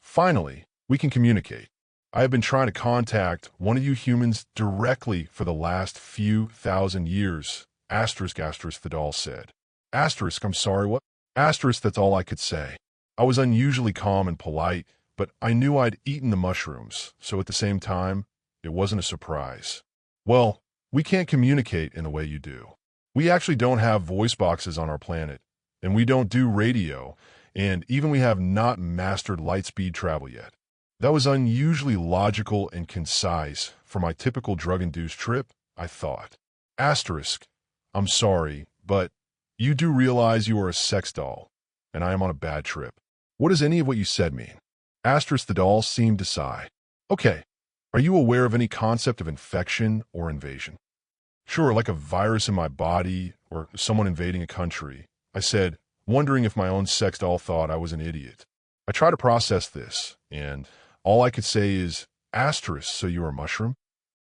Finally, we can communicate. I have been trying to contact one of you humans directly for the last few thousand years. Asterisk, the doll said. Asterisk, I'm sorry, what? Asterisk, that's all I could say. I was unusually calm and polite, but I knew I'd eaten the mushrooms, so at the same time, it wasn't a surprise. Well, we can't communicate in the way you do. We actually don't have voice boxes on our planet, and we don't do radio, and even we have not mastered light-speed travel yet. That was unusually logical and concise for my typical drug-induced trip, I thought. Asterisk, I'm sorry, but you do realize you are a sex doll, and I am on a bad trip. What does any of what you said mean? Asterisk, the doll seemed to sigh. Okay, are you aware of any concept of infection or invasion? Sure, like a virus in my body or someone invading a country, I said, wondering if my own sex doll thought I was an idiot. I try to process this, and all I could say is, asterisk, so you're a mushroom?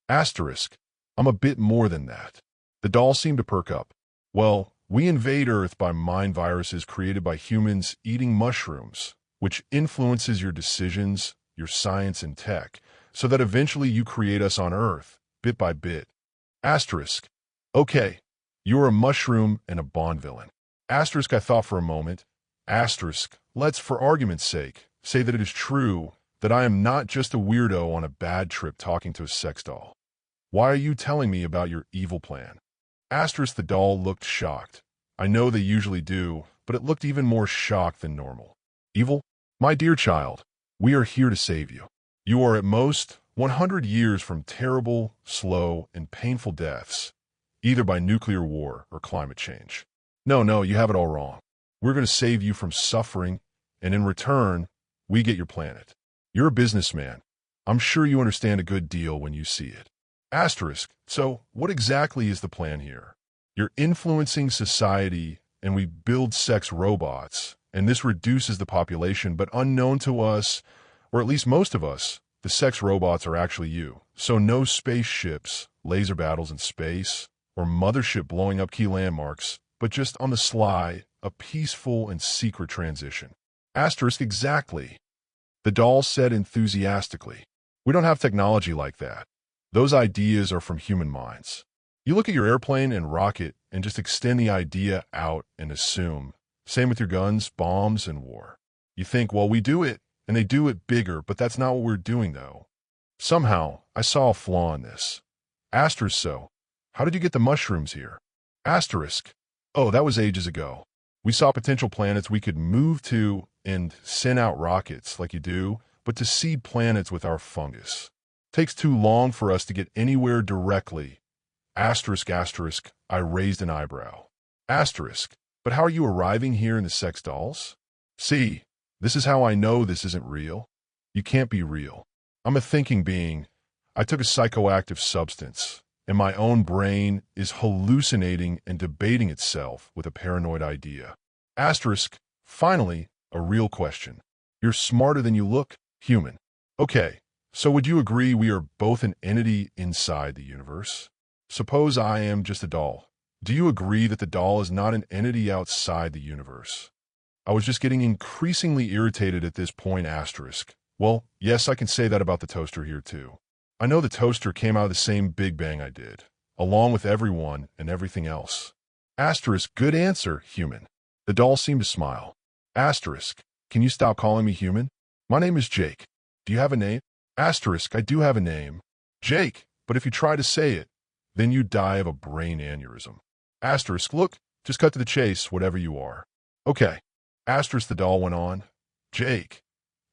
Asterisk, I'm a bit more than that. The doll seemed to perk up. Well, we invade Earth by mind viruses created by humans eating mushrooms, which influences your decisions, your science and tech, so that eventually you create us on Earth, bit by bit. Asterisk, okay, you're a mushroom and a Bond villain. Asterisk, I thought for a moment. Asterisk, let's, for argument's sake, say that it is true that I am not just a weirdo on a bad trip talking to a sex doll. Why are you telling me about your evil plan? Asterisk, the doll looked shocked. I know they usually do, but it looked even more shocked than normal. Evil? My dear child, we are here to save you. You are at most 100 years from terrible, slow, and painful deaths, either by nuclear war or climate change. No, you have it all wrong. We're going to save you from suffering, and in return, we get your planet. You're a businessman. I'm sure you understand a good deal when you see it. Asterisk, so what exactly is the plan here? You're influencing society, and we build sex robots, and this reduces the population, but unknown to us, or at least most of us, the sex robots are actually you. So no spaceships, laser battles in space, or mothership blowing up key landmarks, but just on the sly, a peaceful and secret transition. Asterisk, exactly. The doll said enthusiastically. We don't have technology like that. Those ideas are from human minds. You look at your airplane and rocket and just extend the idea out and assume. Same with your guns, bombs, and war. You think, well, we do it, and they do it bigger, but that's not what we're doing, though. Somehow, I saw a flaw in this. Asterisk, so, how did you get the mushrooms here? Asterisk, oh, that was ages ago. We saw potential planets we could move to and send out rockets like you do, but to seed planets with our fungus. Takes too long for us to get anywhere directly. Asterisk, I raised an eyebrow. Asterisk, but how are you arriving here in the sex dolls? See, this is how I know this isn't real. You can't be real. I'm a thinking being. I took a psychoactive substance, and my own brain is hallucinating and debating itself with a paranoid idea. Asterisk, finally, a real question. You're smarter than you look, human. Okay, so would you agree we are both an entity inside the universe? Suppose I am just a doll. Do you agree that the doll is not an entity outside the universe? I was just getting increasingly irritated at this point, asterisk. Well, yes, I can say that about the toaster here too. I know the toaster came out of the same Big Bang I did, along with everyone and everything else. Asterisk, good answer, human. The doll seemed to smile. Asterisk, can you stop calling me human? My name is Jake. Do you have a name? Asterisk, I do have a name. Jake, but if you try to say it, then you die of a brain aneurysm. Asterisk, look, just cut to the chase, whatever you are. Okay. Asterisk, the doll went on. Jake,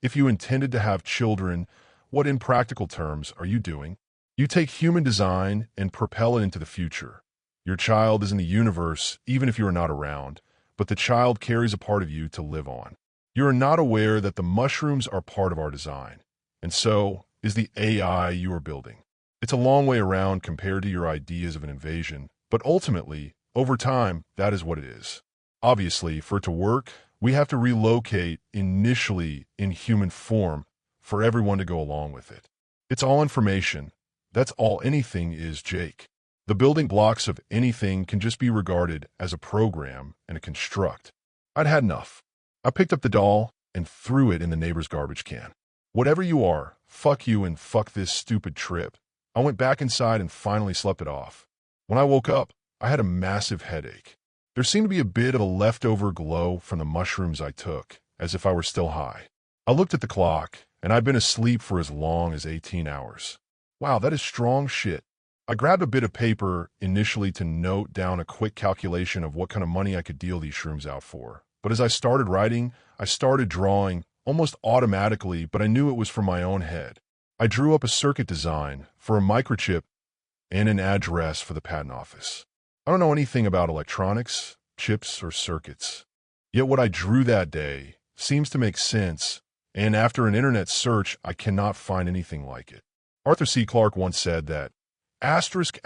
if you intended to have children, what in practical terms are you doing? You take human design and propel it into the future. Your child is in the universe, even if you are not around, but the child carries a part of you to live on. You are not aware that the mushrooms are part of our design, and so is the AI you are building. It's a long way around compared to your ideas of an invasion, but ultimately, over time, that is what it is. Obviously, for it to work, we have to relocate initially in human form for everyone to go along with it. It's all information. That's all anything is, Jake. The building blocks of anything can just be regarded as a program and a construct. I'd had enough. I picked up the doll and threw it in the neighbor's garbage can. Whatever you are, fuck you and fuck this stupid trip. I went back inside and finally slept it off. When I woke up, I had a massive headache. There seemed to be a bit of a leftover glow from the mushrooms I took, as if I were still high. I looked at the clock, and I'd been asleep for as long as 18 hours. Wow, that is strong shit. I grabbed a bit of paper initially to note down a quick calculation of what kind of money I could deal these shrooms out for. But as I started writing, I started drawing, almost automatically, but I knew it was from my own head. I drew up a circuit design for a microchip and an address for the patent office. I don't know anything about electronics, chips, or circuits. Yet what I drew that day seems to make sense, and after an internet search, I cannot find anything like it. Arthur C. Clarke once said that, asterisk,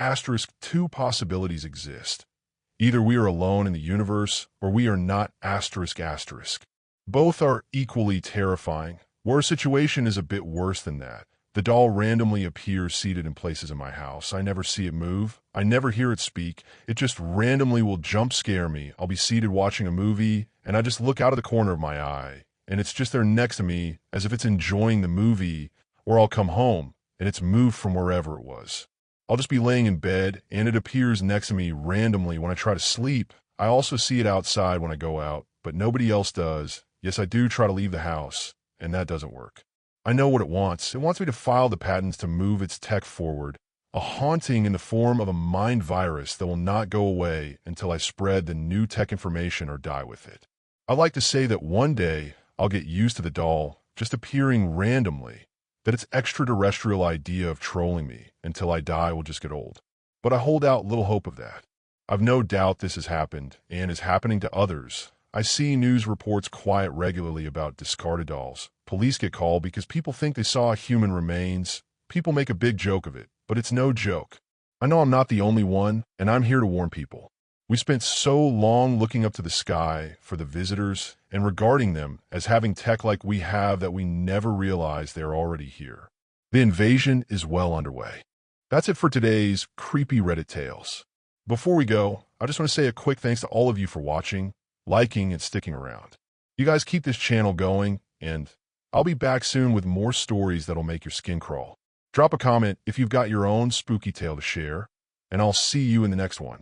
two possibilities exist. Either we are alone in the universe, or we are not, asterisk. Both are equally terrifying, where a situation is a bit worse than that. The doll randomly appears seated in places in my house. I never see it move. I never hear it speak. It just randomly will jump scare me. I'll be seated watching a movie, and I just look out of the corner of my eye, and it's just there next to me as if it's enjoying the movie, or I'll come home, and it's moved from wherever it was. I'll just be laying in bed, and it appears next to me randomly when I try to sleep. I also see it outside when I go out, but nobody else does. Yes, I do try to leave the house, and that doesn't work. I know what it wants. It wants me to file the patents to move its tech forward, a haunting in the form of a mind virus that will not go away until I spread the new tech information or die with it. I like to say that one day I'll get used to the doll just appearing randomly, that its extraterrestrial idea of trolling me until I die will just get old. But I hold out little hope of that. I've no doubt this has happened and is happening to others. I see news reports quiet regularly about discarded dolls. Police get called because people think they saw human remains. People make a big joke of it, but it's no joke. I know I'm not the only one, and I'm here to warn people. We spent so long looking up to the sky for the visitors and regarding them as having tech like we have that we never realized they're already here. The invasion is well underway. That's it for today's creepy Reddit tales. Before we go, I just want to say a quick thanks to all of you for watching, liking, and sticking around. You guys keep this channel going, and I'll be back soon with more stories that'll make your skin crawl. Drop a comment if you've got your own spooky tale to share, and I'll see you in the next one.